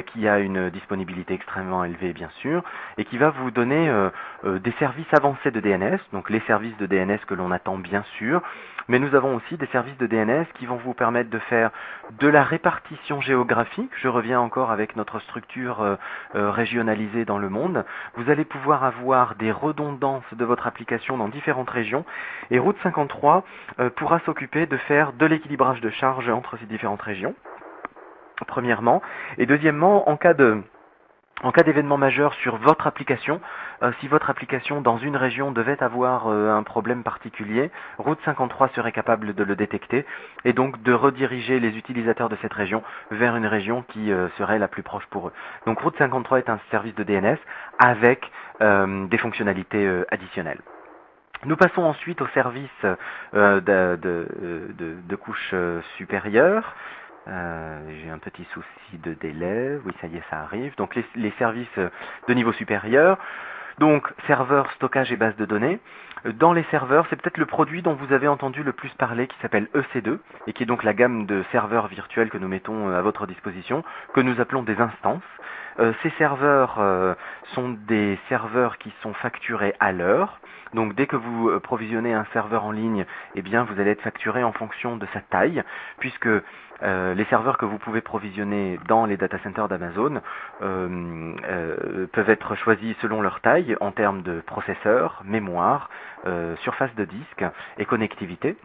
qui a une disponibilité extrêmement élevée bien sûr et qui va vous donner des services avancés de DNS, donc les services de DNS que l'on attend bien sûr, mais nous avons aussi des services de DNS qui vont vous permettre de faire de la répartition géographique. Je reviens encore avec notre structure régionalisée dans le monde. Vous allez pouvoir avoir des redondances de votre application dans différentes régions et Route 53 pourra s'occuper de faire de l'équilibrage de charges entre ces différentes régions, premièrement. Et deuxièmement, en cas d'événement majeur sur votre application, si votre application dans une région devait avoir un problème particulier, Route 53 serait capable de le détecter et donc de rediriger les utilisateurs de cette région vers une région qui serait la plus proche pour eux. Donc Route 53 est un service de DNS avec des fonctionnalités additionnelles. Nous passons ensuite au service de couche supérieure. J'ai un petit souci de délai. Oui, ça y est, ça arrive. Donc les services de niveau supérieur. Donc serveur, stockage et base de données. Dans les serveurs, c'est peut-être le produit dont vous avez entendu le plus parler qui s'appelle EC2 et qui est donc la gamme de serveurs virtuels que nous mettons à votre disposition, que nous appelons des instances. Ces serveurs sont des serveurs qui sont facturés à l'heure. Donc dès que vous provisionnez un serveur en ligne, eh bien vous allez être facturé en fonction de sa taille, puisque les serveurs que vous pouvez provisionner dans les data centers d'Amazon peuvent être choisis selon leur taille en termes de processeur, mémoire, surface de disque et connectivité.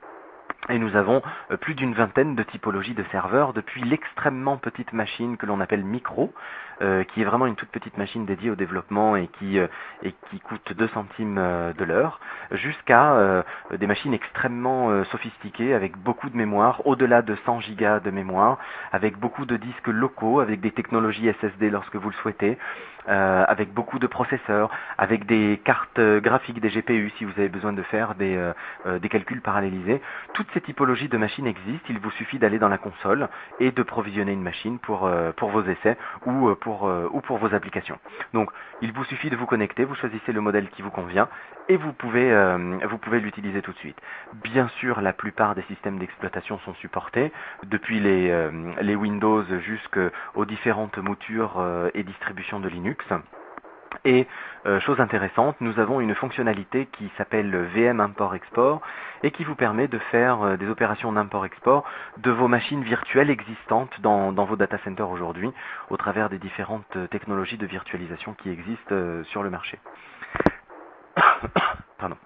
Et nous avons plus d'une vingtaine de typologies de serveurs, depuis l'extrêmement petite machine que l'on appelle micro, qui est vraiment une toute petite machine dédiée au développement et qui coûte 2 centimes de l'heure, jusqu'à des machines extrêmement sophistiquées avec beaucoup de mémoire, au-delà de 100 gigas de mémoire, avec beaucoup de disques locaux, avec des technologies SSD lorsque vous le souhaitez, avec beaucoup de processeurs, avec des cartes graphiques, des GPU si vous avez besoin de faire des calculs parallélisés. Toutes ces typologies de machines existent, il vous suffit d'aller dans la console et de provisionner une machine pour vos essais ou pour vos applications. Donc il vous suffit de vous connecter, vous choisissez le modèle qui vous convient et vous pouvez l'utiliser tout de suite. Bien sûr, la plupart des systèmes d'exploitation sont supportés, depuis les Windows jusqu'aux différentes moutures et distributions de Linux. Et chose intéressante, nous avons une fonctionnalité qui s'appelle VM Import-Export et qui vous permet de faire des opérations d'import-export de vos machines virtuelles existantes dans vos data centers aujourd'hui au travers des différentes technologies de virtualisation qui existent sur le marché. Pardon.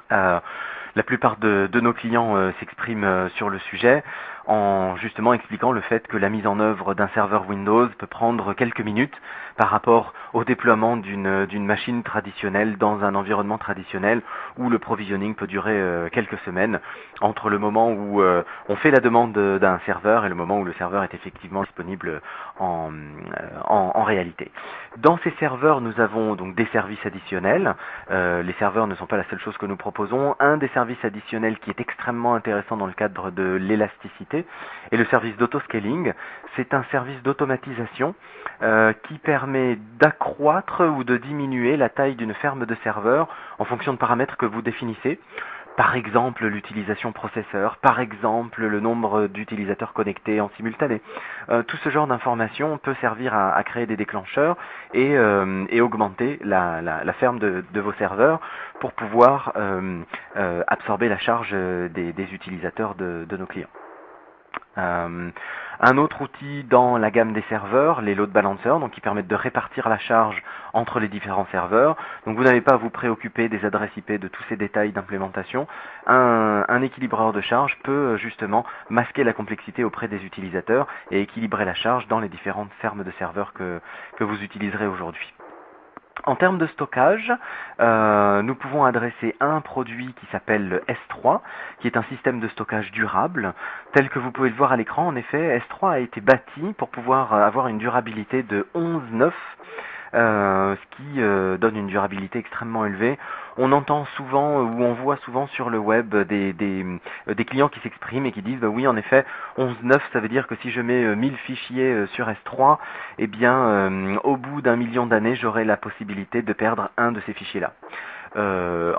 La plupart de nos clients s'expriment sur le sujet en justement expliquant le fait que la mise en œuvre d'un serveur Windows peut prendre quelques minutes par rapport au déploiement d'une machine traditionnelle dans un environnement traditionnel où le provisioning peut durer quelques semaines entre le moment où on fait la demande d'un serveur et le moment où le serveur est effectivement disponible en réalité. Dans ces serveurs, nous avons donc des services additionnels. Les serveurs ne sont pas la seule chose que nous proposons. Un des services additionnels qui est extrêmement intéressant dans le cadre de l'élasticité est le service d'autoscaling. C'est un service d'automatisation qui permet d'accroître ou de diminuer la taille d'une ferme de serveurs en fonction de paramètres que vous définissez. Par exemple, l'utilisation processeur, par exemple, le nombre d'utilisateurs connectés en simultané. Tout ce genre d'informations peut servir à créer des déclencheurs et augmenter la ferme de vos serveurs pour pouvoir absorber la charge des utilisateurs de nos clients. Un autre outil dans la gamme des serveurs, les load balancers, donc qui permettent de répartir la charge entre les différents serveurs. Donc vous n'avez pas à vous préoccuper des adresses IP, de tous ces détails d'implémentation. Un équilibreur de charge peut justement masquer la complexité auprès des utilisateurs et équilibrer la charge dans les différentes fermes de serveurs que vous utiliserez aujourd'hui. En termes de stockage, nous pouvons adresser un produit qui s'appelle le S3, qui est un système de stockage durable. Tel que vous pouvez le voir à l'écran, en effet, S3 a été bâti pour pouvoir avoir une durabilité de 11,9, ce qui donne une durabilité extrêmement élevée. On entend souvent ou on voit souvent sur le web des clients qui s'expriment et qui disent bah oui, en effet, 11,9, ça veut dire que si je mets 1000 fichiers sur S3, eh bien au bout d'1 million d'années, j'aurai la possibilité de perdre un de ces fichiers-là.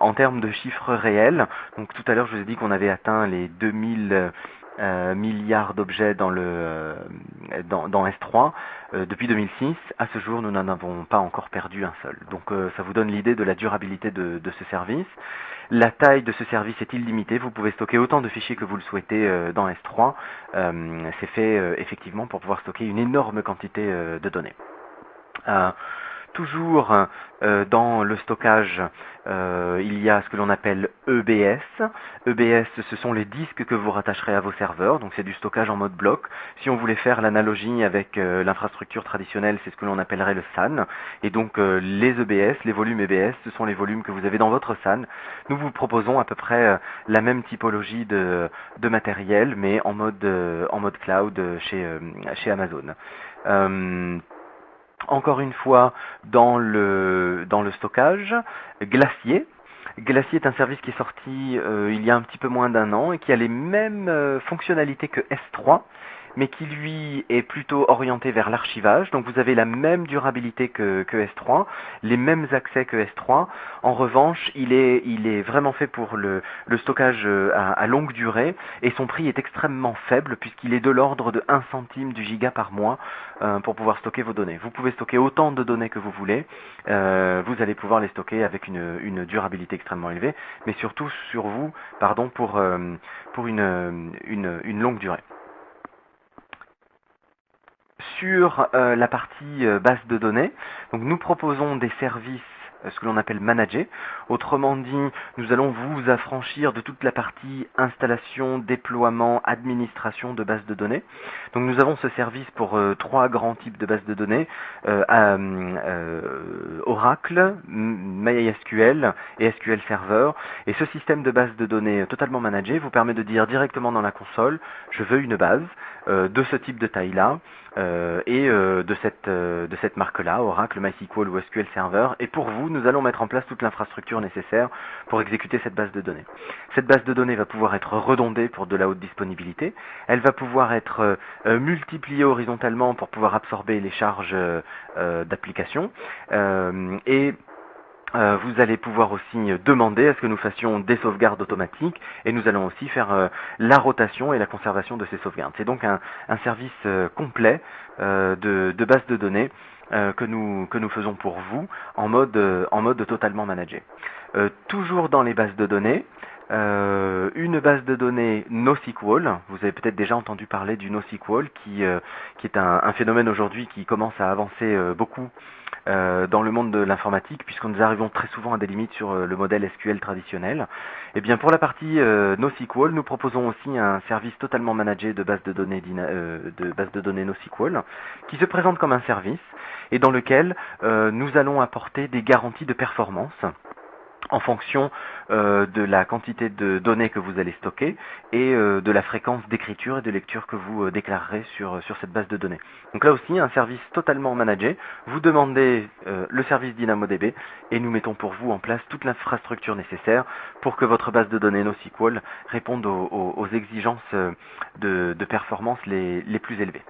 En termes de chiffres réels, donc tout à l'heure je vous ai dit qu'on avait atteint les 2000 milliards d'objets dans S3 depuis 2006. À ce jour, nous n'en avons pas encore perdu un seul. Donc ça vous donne l'idée de la durabilité de ce service. La taille de ce service est illimitée. Vous pouvez stocker autant de fichiers que vous le souhaitez dans S3. C'est fait effectivement pour pouvoir stocker une énorme quantité de données. Toujours dans le stockage, il y a ce que l'on appelle EBS. EBS, ce sont les disques que vous rattacherez à vos serveurs, donc c'est du stockage en mode bloc. Si on voulait faire l'analogie avec l'infrastructure traditionnelle, c'est ce que l'on appellerait le SAN. Et donc les EBS, les volumes EBS, ce sont les volumes que vous avez dans votre SAN. Nous vous proposons à peu près la même typologie de matériel, mais en mode cloud chez Amazon. Encore une fois, dans le stockage, Glacier. Glacier est un service qui est sorti il y a un petit peu moins d'un an et qui a les mêmes fonctionnalités que S3, mais qui lui est plutôt orienté vers l'archivage. Donc vous avez la même durabilité que S3, les mêmes accès que S3. En revanche, il est vraiment fait pour le stockage à longue durée et son prix est extrêmement faible puisqu'il est de l'ordre de 1 centime du giga par mois pour pouvoir stocker vos données. Vous pouvez stocker autant de données que vous voulez. Vous allez pouvoir les stocker avec une durabilité extrêmement élevée, mais surtout pour une longue durée. Sur la partie base de données, donc nous proposons des services, ce que l'on appelle managés. Autrement dit, nous allons vous affranchir de toute la partie installation, déploiement, administration de bases de données. Donc nous avons ce service pour 3 grands types de bases de données, Oracle, MySQL et SQL Server. Et ce système de base de données totalement managé vous permet de dire directement dans la console, je veux une base de ce type de taille-là, et de cette marque-là, Oracle, MySQL ou SQL Server. Et pour vous, nous allons mettre en place toute l'infrastructure nécessaire pour exécuter cette base de données. Cette base de données va pouvoir être redondée pour de la haute disponibilité. Elle va pouvoir être multipliée horizontalement pour pouvoir absorber les charges d'application. Vous allez pouvoir aussi demander à ce que nous fassions des sauvegardes automatiques et nous allons aussi faire la rotation et la conservation de ces sauvegardes. C'est donc un service complet de base de données que nous faisons pour vous en mode totalement managé. Toujours dans les bases de données, une base de données NoSQL. Vous avez peut-être déjà entendu parler du NoSQL qui est un phénomène aujourd'hui qui commence à avancer beaucoup dans le monde de l'informatique, puisque nous arrivons très souvent à des limites sur le modèle SQL traditionnel. Et bien pour la partie NoSQL, nous proposons aussi un service totalement managé de base de données NoSQL, qui se présente comme un service et dans lequel nous allons apporter des garanties de performance en fonction de la quantité de données que vous allez stocker et de la fréquence d'écriture et de lecture que vous déclarerez sur cette base de données. Donc là aussi, un service totalement managé. Vous demandez le service DynamoDB et nous mettons pour vous en place toute l'infrastructure nécessaire pour que votre base de données NoSQL réponde aux exigences de performance les plus élevées.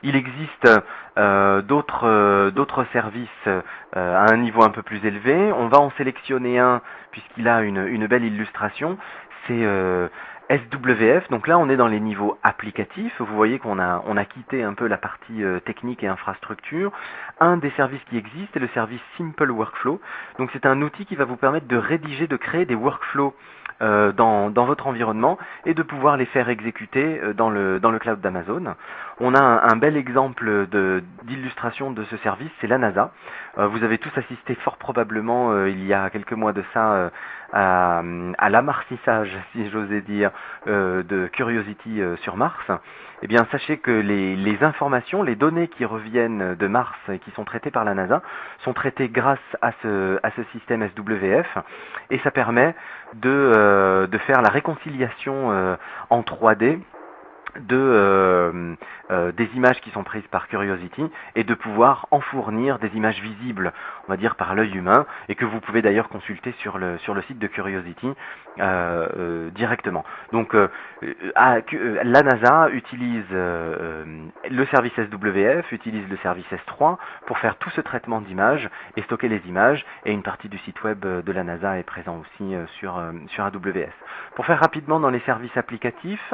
Il existe d'autres services à un niveau un peu plus élevé. On va en sélectionner un puisqu'il a une belle illustration. C'est SWF, donc là on est dans les niveaux applicatifs, vous voyez qu'on a quitté un peu la partie technique et infrastructure. Un des services qui existe est le service Simple Workflow, donc c'est un outil qui va vous permettre de rédiger, de créer des workflows dans votre environnement et de pouvoir les faire exécuter dans le cloud d'Amazon. On a un bel exemple d'illustration de ce service, c'est la NASA. Vous avez tous assisté fort probablement il y a quelques mois de ça à l'amarcissage, si j'osais dire, de Curiosity sur Mars. Eh bien, sachez que les informations, les données qui reviennent de Mars et qui sont traitées par la NASA sont traitées grâce à ce système SWF, et ça permet de faire la réconciliation en 3D des images qui sont prises par Curiosity et de pouvoir en fournir des images visibles, on va dire par l'œil humain, et que vous pouvez d'ailleurs consulter sur le site de Curiosity directement. Donc la NASA utilise le service SWF, utilise le service S3 pour faire tout ce traitement d'images et stocker les images, et une partie du site web de la NASA est présent aussi sur AWS. Pour faire rapidement dans les services applicatifs,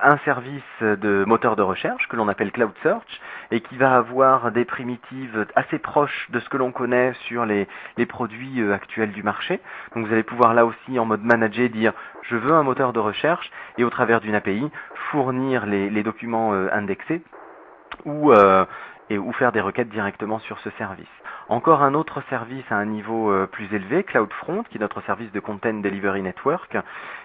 un service de moteur de recherche que l'on appelle Cloud Search et qui va avoir des primitives assez proches de ce que l'on connaît sur les produits actuels du marché. Donc vous allez pouvoir là aussi en mode manager dire je veux un moteur de recherche et au travers d'une API fournir les documents indexés ou faire des requêtes directement sur ce service. Encore un autre service à un niveau plus élevé, CloudFront, qui est notre service de Content Delivery Network,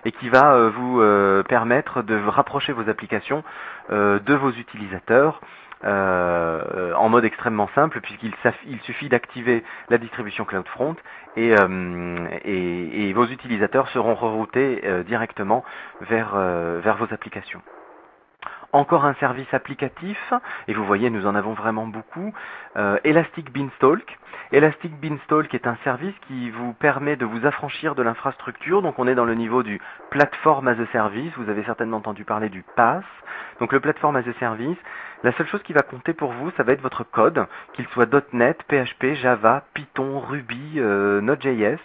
et qui va vous permettre de rapprocher vos applications de vos utilisateurs en mode extrêmement simple, puisqu'il suffit d'activer la distribution CloudFront et vos utilisateurs seront reroutés directement vers vos applications. Encore un service applicatif, et vous voyez nous en avons vraiment beaucoup, Elastic Beanstalk. Elastic Beanstalk est un service qui vous permet de vous affranchir de l'infrastructure, donc on est dans le niveau du Platform as a Service, vous avez certainement entendu parler du PaaS. Donc le Platform as a Service, la seule chose qui va compter pour vous, ça va être votre code, qu'il soit .NET, PHP, Java, Python, Ruby, Node.js.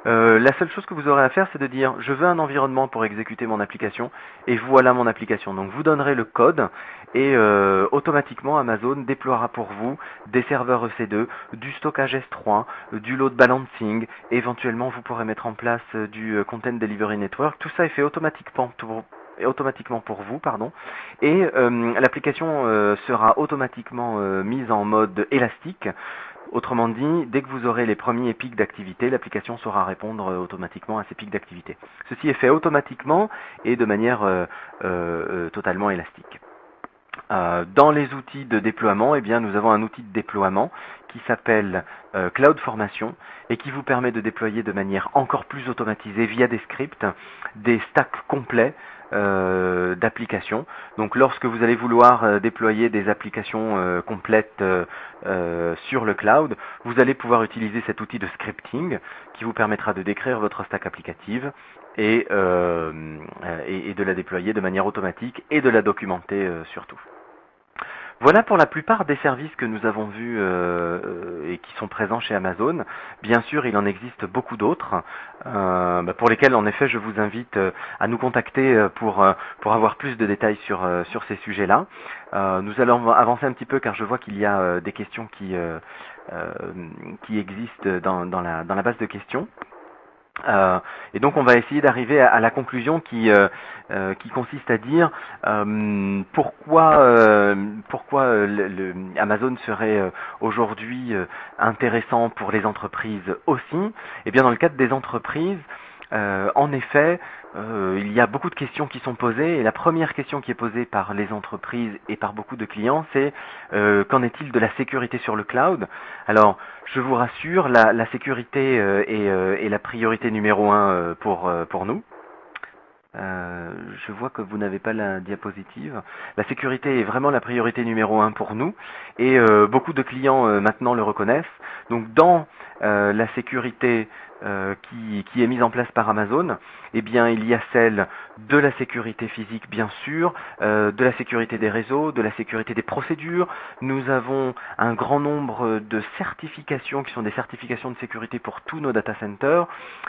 La seule chose que vous aurez à faire, c'est de dire je veux un environnement pour exécuter mon application et voilà mon application. Donc vous donnerez le code et automatiquement Amazon déploiera pour vous des serveurs EC2, du stockage S3, du load balancing, éventuellement vous pourrez mettre en place du Content Delivery Network. Tout ça est fait automatiquement pour vous, et l'application sera automatiquement mise en mode élastique. Autrement dit, dès que vous aurez les premiers pics d'activité, l'application saura répondre automatiquement à ces pics d'activité. Ceci est fait automatiquement et de manière totalement élastique. Dans les outils de déploiement, eh bien, nous avons un outil de déploiement qui s'appelle CloudFormation et qui vous permet de déployer de manière encore plus automatisée via des scripts des stacks complets d'applications. Donc lorsque vous allez vouloir déployer des applications complètes sur le cloud, vous allez pouvoir utiliser cet outil de scripting qui vous permettra de décrire votre stack applicative et de la déployer de manière automatique et de la documenter surtout. Voilà pour la plupart des services que nous avons vus et qui sont présents chez Amazon. Bien sûr, il en existe beaucoup d'autres pour lesquels, en effet, je vous invite à nous contacter pour avoir plus de détails sur ces sujets-là. Nous allons avancer un petit peu car je vois qu'il y a des questions qui existent dans la base de questions. Et donc on va essayer d'arriver à la conclusion qui consiste à dire pourquoi Amazon serait aujourd'hui intéressant pour les entreprises aussi. Et bien dans le cadre des entreprises, en effet, il y a beaucoup de questions qui sont posées et la première question qui est posée par les entreprises et par beaucoup de clients, c'est qu'en est-il de la sécurité sur le cloud? Alors, je vous rassure, la sécurité est la priorité numéro 1 pour nous. Je vois que vous n'avez pas la diapositive. La sécurité est vraiment la priorité numéro 1 pour nous et beaucoup de clients maintenant le reconnaissent Donc dans la sécurité qui est mise en place par Amazon, eh bien il y a celle de la sécurité physique bien sûr, de la sécurité des réseaux, de la sécurité des procédures. Nous avons un grand nombre de certifications qui sont des certifications de sécurité pour tous nos data centers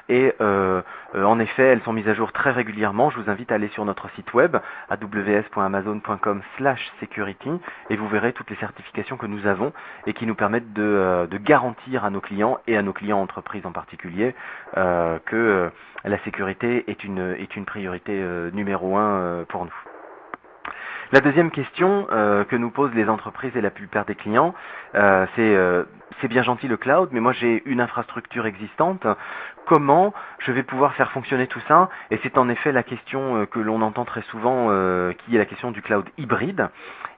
et en effet elles sont mises à jour très régulièrement. Je vous invite à aller sur notre site web aws.amazon.com/security et vous verrez toutes les certifications que nous avons et qui nous permettent de garantir à nos clients et à nos clients entreprises en particulier que la sécurité est une priorité numéro 1 pour nous. La deuxième question que nous posent les entreprises et la plupart des clients, c'est bien gentil le cloud, mais moi j'ai une infrastructure existante. Comment je vais pouvoir faire fonctionner tout ça? Et c'est en effet la question que l'on entend très souvent, qui est la question du cloud hybride.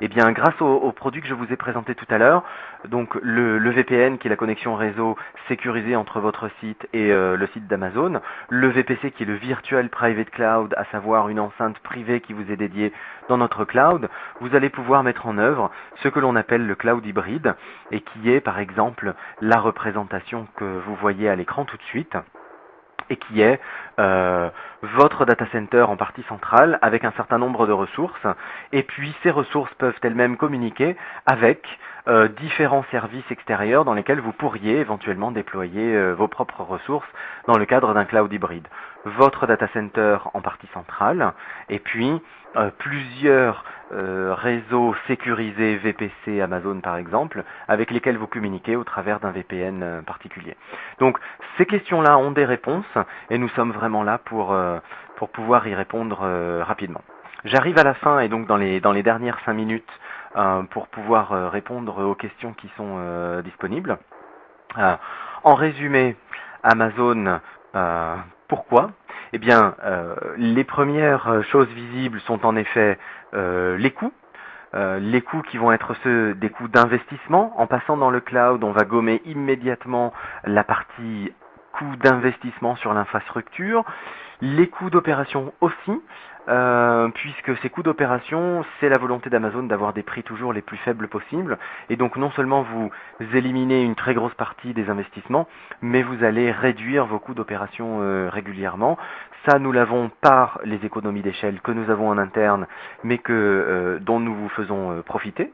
Eh bien, grâce au produit que je vous ai présenté tout à l'heure, donc le VPN qui est la connexion réseau sécurisée entre votre site et le site d'Amazon, le VPC qui est le Virtual Private Cloud, à savoir une enceinte privée qui vous est dédiée dans notre cloud, vous allez pouvoir mettre en œuvre ce que l'on appelle le cloud hybride et qui est par exemple la représentation que vous voyez à l'écran tout de suite et qui est votre data center en partie centrale avec un certain nombre de ressources et puis ces ressources peuvent elles-mêmes communiquer avec différents services extérieurs dans lesquels vous pourriez éventuellement déployer vos propres ressources dans le cadre d'un cloud hybride. Votre data center en partie centrale et puis plusieurs réseaux sécurisés VPC Amazon par exemple avec lesquels vous communiquez au travers d'un VPN particulier. Donc ces questions-là ont des réponses et nous sommes vraiment là pour pouvoir y répondre rapidement. J'arrive à la fin et donc dans les dernières 5 minutes pour pouvoir répondre aux questions qui sont disponibles. En résumé, Amazon, pourquoi? Eh bien, les premières choses visibles sont en effet les coûts. Les coûts qui vont être ceux des coûts d'investissement. En passant dans le cloud, on va gommer immédiatement la partie coûts d'investissement sur l'infrastructure. Les coûts d'opération aussi, puisque ces coûts d'opération, c'est la volonté d'Amazon d'avoir des prix toujours les plus faibles possibles. Et donc non seulement vous éliminez une très grosse partie des investissements, mais vous allez réduire vos coûts d'opération régulièrement. Ça, nous l'avons par les économies d'échelle que nous avons en interne, mais dont nous vous faisons profiter.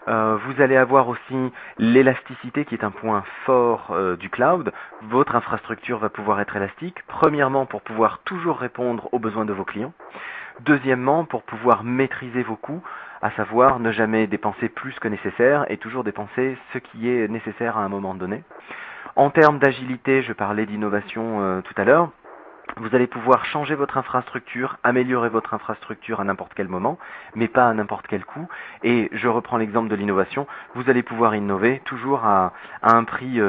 Vous allez avoir aussi l'élasticité qui est un point fort du cloud. Votre infrastructure va pouvoir être élastique, premièrement pour pouvoir toujours répondre aux besoins de vos clients, deuxièmement pour pouvoir maîtriser vos coûts, à savoir ne jamais dépenser plus que nécessaire et toujours dépenser ce qui est nécessaire à un moment donné. En termes d'agilité, je parlais d'innovation tout à l'heure. Vous allez pouvoir changer votre infrastructure, améliorer votre infrastructure à n'importe quel moment, mais pas à n'importe quel coût. Et je reprends l'exemple de l'innovation, vous allez pouvoir innover toujours à un prix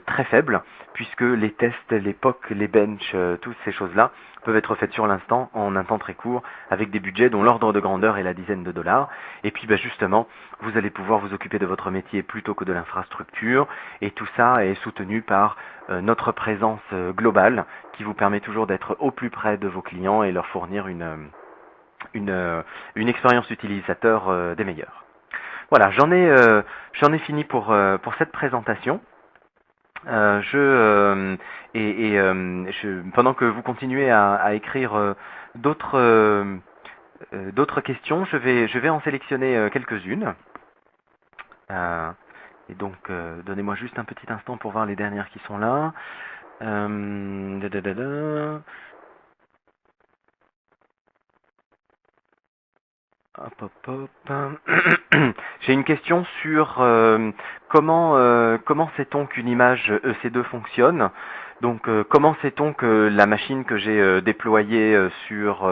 très faible, puisque les tests, les POC, les benches, toutes ces choses-là peuvent être faites sur l'instant en un temps très court, avec des budgets dont l'ordre de grandeur est la dizaine de dollars. Et puis justement, vous allez pouvoir vous occuper de votre métier plutôt que de l'infrastructure, et tout ça est soutenu par notre présence globale qui vous permet toujours d'être au plus près de vos clients et leur fournir une expérience utilisateur des meilleures. Voilà, j'en ai fini pour cette présentation. Pendant que vous continuez à écrire d'autres questions, je vais en sélectionner quelques-unes. Et donc, donnez-moi juste un petit instant pour voir les dernières qui sont là. Hop, hop, hop. J'ai une question sur comment sait-on qu'une image EC2 fonctionne? Donc comment sait-on que la machine que j'ai déployée sur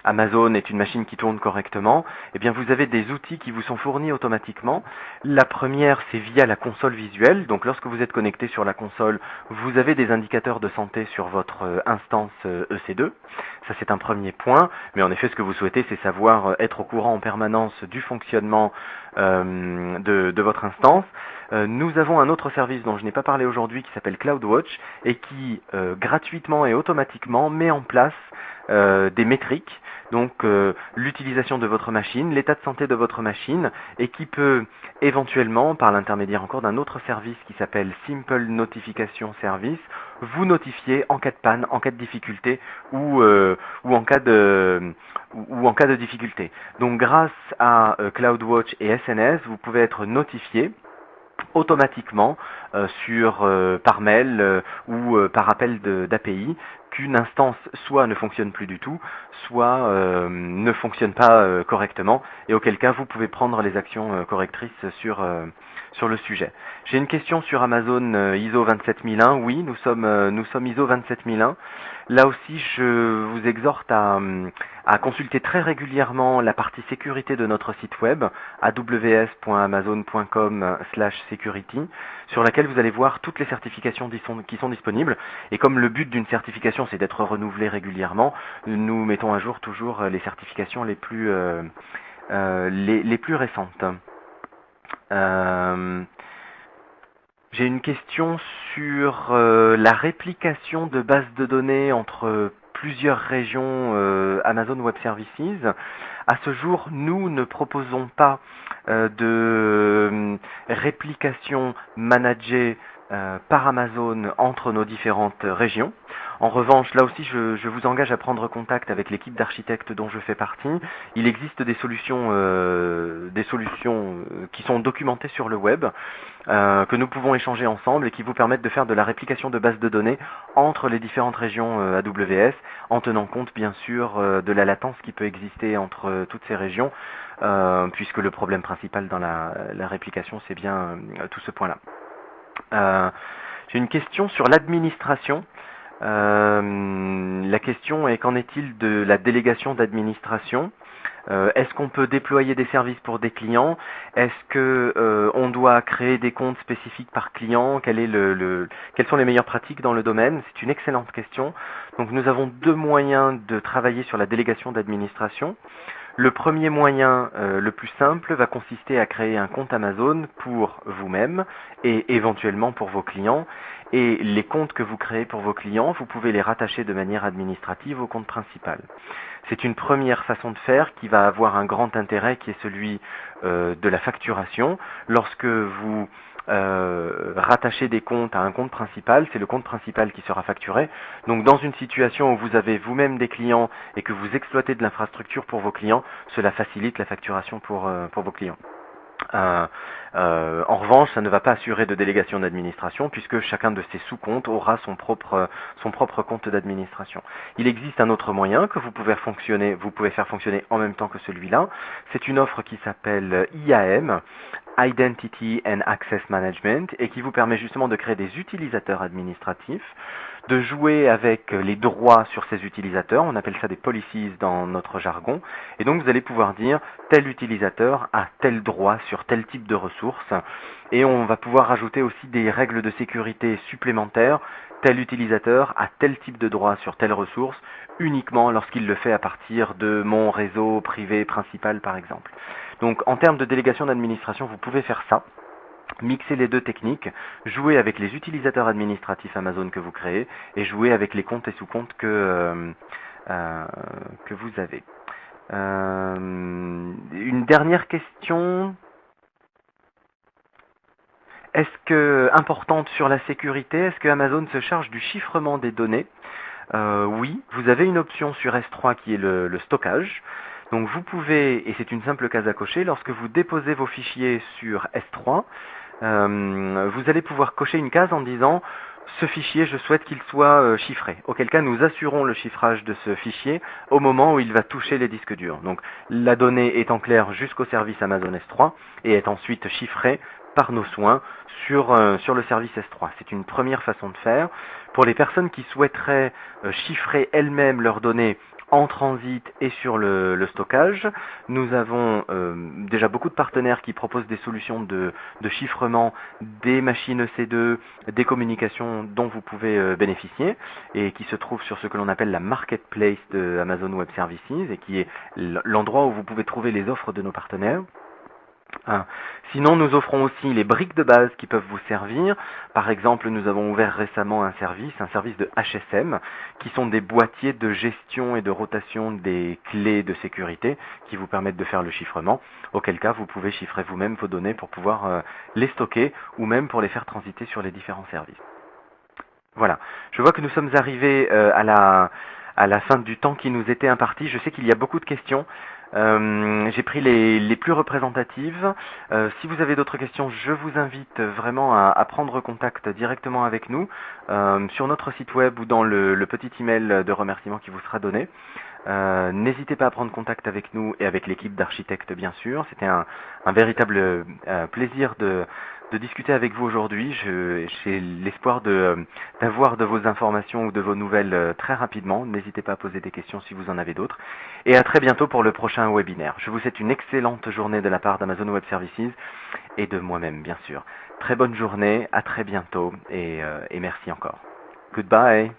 Amazon est une machine qui tourne correctement? Eh bien vous avez des outils qui vous sont fournis automatiquement. La première c'est via la console visuelle. Donc lorsque vous êtes connecté sur la console, vous avez des indicateurs de santé sur votre instance EC2. Ça c'est un premier point. Mais en effet ce que vous souhaitez c'est savoir être au courant en permanence du fonctionnement de votre instance. Nous avons un autre service dont je n'ai pas parlé aujourd'hui qui s'appelle CloudWatch et qui gratuitement et automatiquement met en place des métriques, donc l'utilisation de votre machine, l'état de santé de votre machine, et qui peut éventuellement, par l'intermédiaire encore d'un autre service qui s'appelle Simple Notification Service, vous notifier en cas de panne, en cas de difficulté ou en cas de difficulté. Donc grâce à CloudWatch et SNS, vous pouvez être notifié automatiquement par mail ou par appel d'API qu'une instance soit ne fonctionne plus du tout, soit ne fonctionne pas correctement, et auquel cas vous pouvez prendre les actions correctrices sur le sujet. J'ai une question sur Amazon ISO 27001. Oui, nous sommes ISO 27001. Là aussi, je vous exhorte à consulter très régulièrement la partie sécurité de notre site web, aws.amazon.com/security, sur laquelle vous allez voir toutes les certifications qui sont disponibles. Et comme le but d'une certification, c'est d'être renouvelé régulièrement, nous mettons à jour toujours les certifications les plus récentes. J'ai une question sur la réplication de bases de données entre plusieurs régions Amazon Web Services. À ce jour, nous ne proposons pas de réplication managée par Amazon entre nos différentes régions. En revanche, là aussi, je vous engage à prendre contact avec l'équipe d'architectes dont je fais partie. Il existe des solutions qui sont documentées sur le web, que nous pouvons échanger ensemble et qui vous permettent de faire de la réplication de bases de données entre les différentes régions AWS, en tenant compte bien sûr de la latence qui peut exister entre toutes ces régions, puisque le problème principal dans la réplication, c'est bien tout ce point-là. J'ai une question sur l'administration. La question est: qu'en est-il de la délégation d'administration? Est-ce qu'on peut déployer des services pour des clients? Est-ce que on doit créer des comptes spécifiques par client? Quelles sont les meilleures pratiques dans le domaine? C'est une excellente question. Donc nous avons deux moyens de travailler sur la délégation d'administration. Le premier moyen, le plus simple, va consister à créer un compte Amazon pour vous-même et éventuellement pour vos clients. Et les comptes que vous créez pour vos clients, vous pouvez les rattacher de manière administrative au compte principal. C'est une première façon de faire qui va avoir un grand intérêt, qui est celui de la facturation. Lorsque vous rattacher des comptes à un compte principal, c'est le compte principal qui sera facturé. Donc dans une situation où vous avez vous-même des clients et que vous exploitez de l'infrastructure pour vos clients, cela facilite la facturation pour vos clients. En revanche, ça ne va pas assurer de délégation d'administration puisque chacun de ces sous-comptes aura son propre compte d'administration. Il existe un autre moyen que vous pouvez faire fonctionner en même temps que celui-là. C'est une offre qui s'appelle IAM, Identity and Access Management, et qui vous permet justement de créer des utilisateurs administratifs, de jouer avec les droits sur ces utilisateurs, on appelle ça des policies dans notre jargon, et donc vous allez pouvoir dire tel utilisateur a tel droit sur tel type de ressources, et on va pouvoir rajouter aussi des règles de sécurité supplémentaires. Tel utilisateur a tel type de droit sur telle ressource, uniquement lorsqu'il le fait à partir de mon réseau privé principal par exemple. Donc en termes de délégation d'administration, vous pouvez faire ça. Mixer les deux techniques, jouer avec les utilisateurs administratifs Amazon que vous créez et jouer avec les comptes et sous-comptes que vous avez. Une dernière question. Importante sur la sécurité, est-ce que Amazon se charge du chiffrement des données? Oui, vous avez une option sur S3 qui est le stockage. Donc vous pouvez, et c'est une simple case à cocher, lorsque vous déposez vos fichiers sur S3, vous allez pouvoir cocher une case en disant ce fichier, je souhaite qu'il soit chiffré. Auquel cas, nous assurons le chiffrage de ce fichier au moment où il va toucher les disques durs. Donc la donnée est en clair jusqu'au service Amazon S3 et est ensuite chiffrée par nos soins sur le service S3. C'est une première façon de faire. Pour les personnes qui souhaiteraient chiffrer elles-mêmes leurs données en transit et sur le stockage, nous avons déjà beaucoup de partenaires qui proposent des solutions de chiffrement des machines EC2, des communications dont vous pouvez bénéficier et qui se trouvent sur ce que l'on appelle la marketplace de Amazon Web Services et qui est l'endroit où vous pouvez trouver les offres de nos partenaires. Hein. Sinon, nous offrons aussi les briques de base qui peuvent vous servir. Par exemple, nous avons ouvert récemment un service de HSM, qui sont des boîtiers de gestion et de rotation des clés de sécurité qui vous permettent de faire le chiffrement, auquel cas vous pouvez chiffrer vous-même vos données pour pouvoir les stocker ou même pour les faire transiter sur les différents services. Voilà, je vois que nous sommes arrivés à la fin du temps qui nous était imparti. Je sais qu'il y a beaucoup de questions. J'ai pris les plus représentatives. Si vous avez d'autres questions, je vous invite vraiment à prendre contact directement avec nous sur notre site web ou dans le petit email de remerciement qui vous sera donné. N'hésitez pas à prendre contact avec nous et avec l'équipe d'architectes, bien sûr. C'était un véritable plaisir de discuter avec vous aujourd'hui. J'ai l'espoir d'avoir de vos informations ou de vos nouvelles très rapidement. N'hésitez pas à poser des questions si vous en avez d'autres. Et à très bientôt pour le prochain webinaire. Je vous souhaite une excellente journée de la part d'Amazon Web Services et de moi-même, bien sûr. Très bonne journée, à très bientôt et merci encore. Goodbye.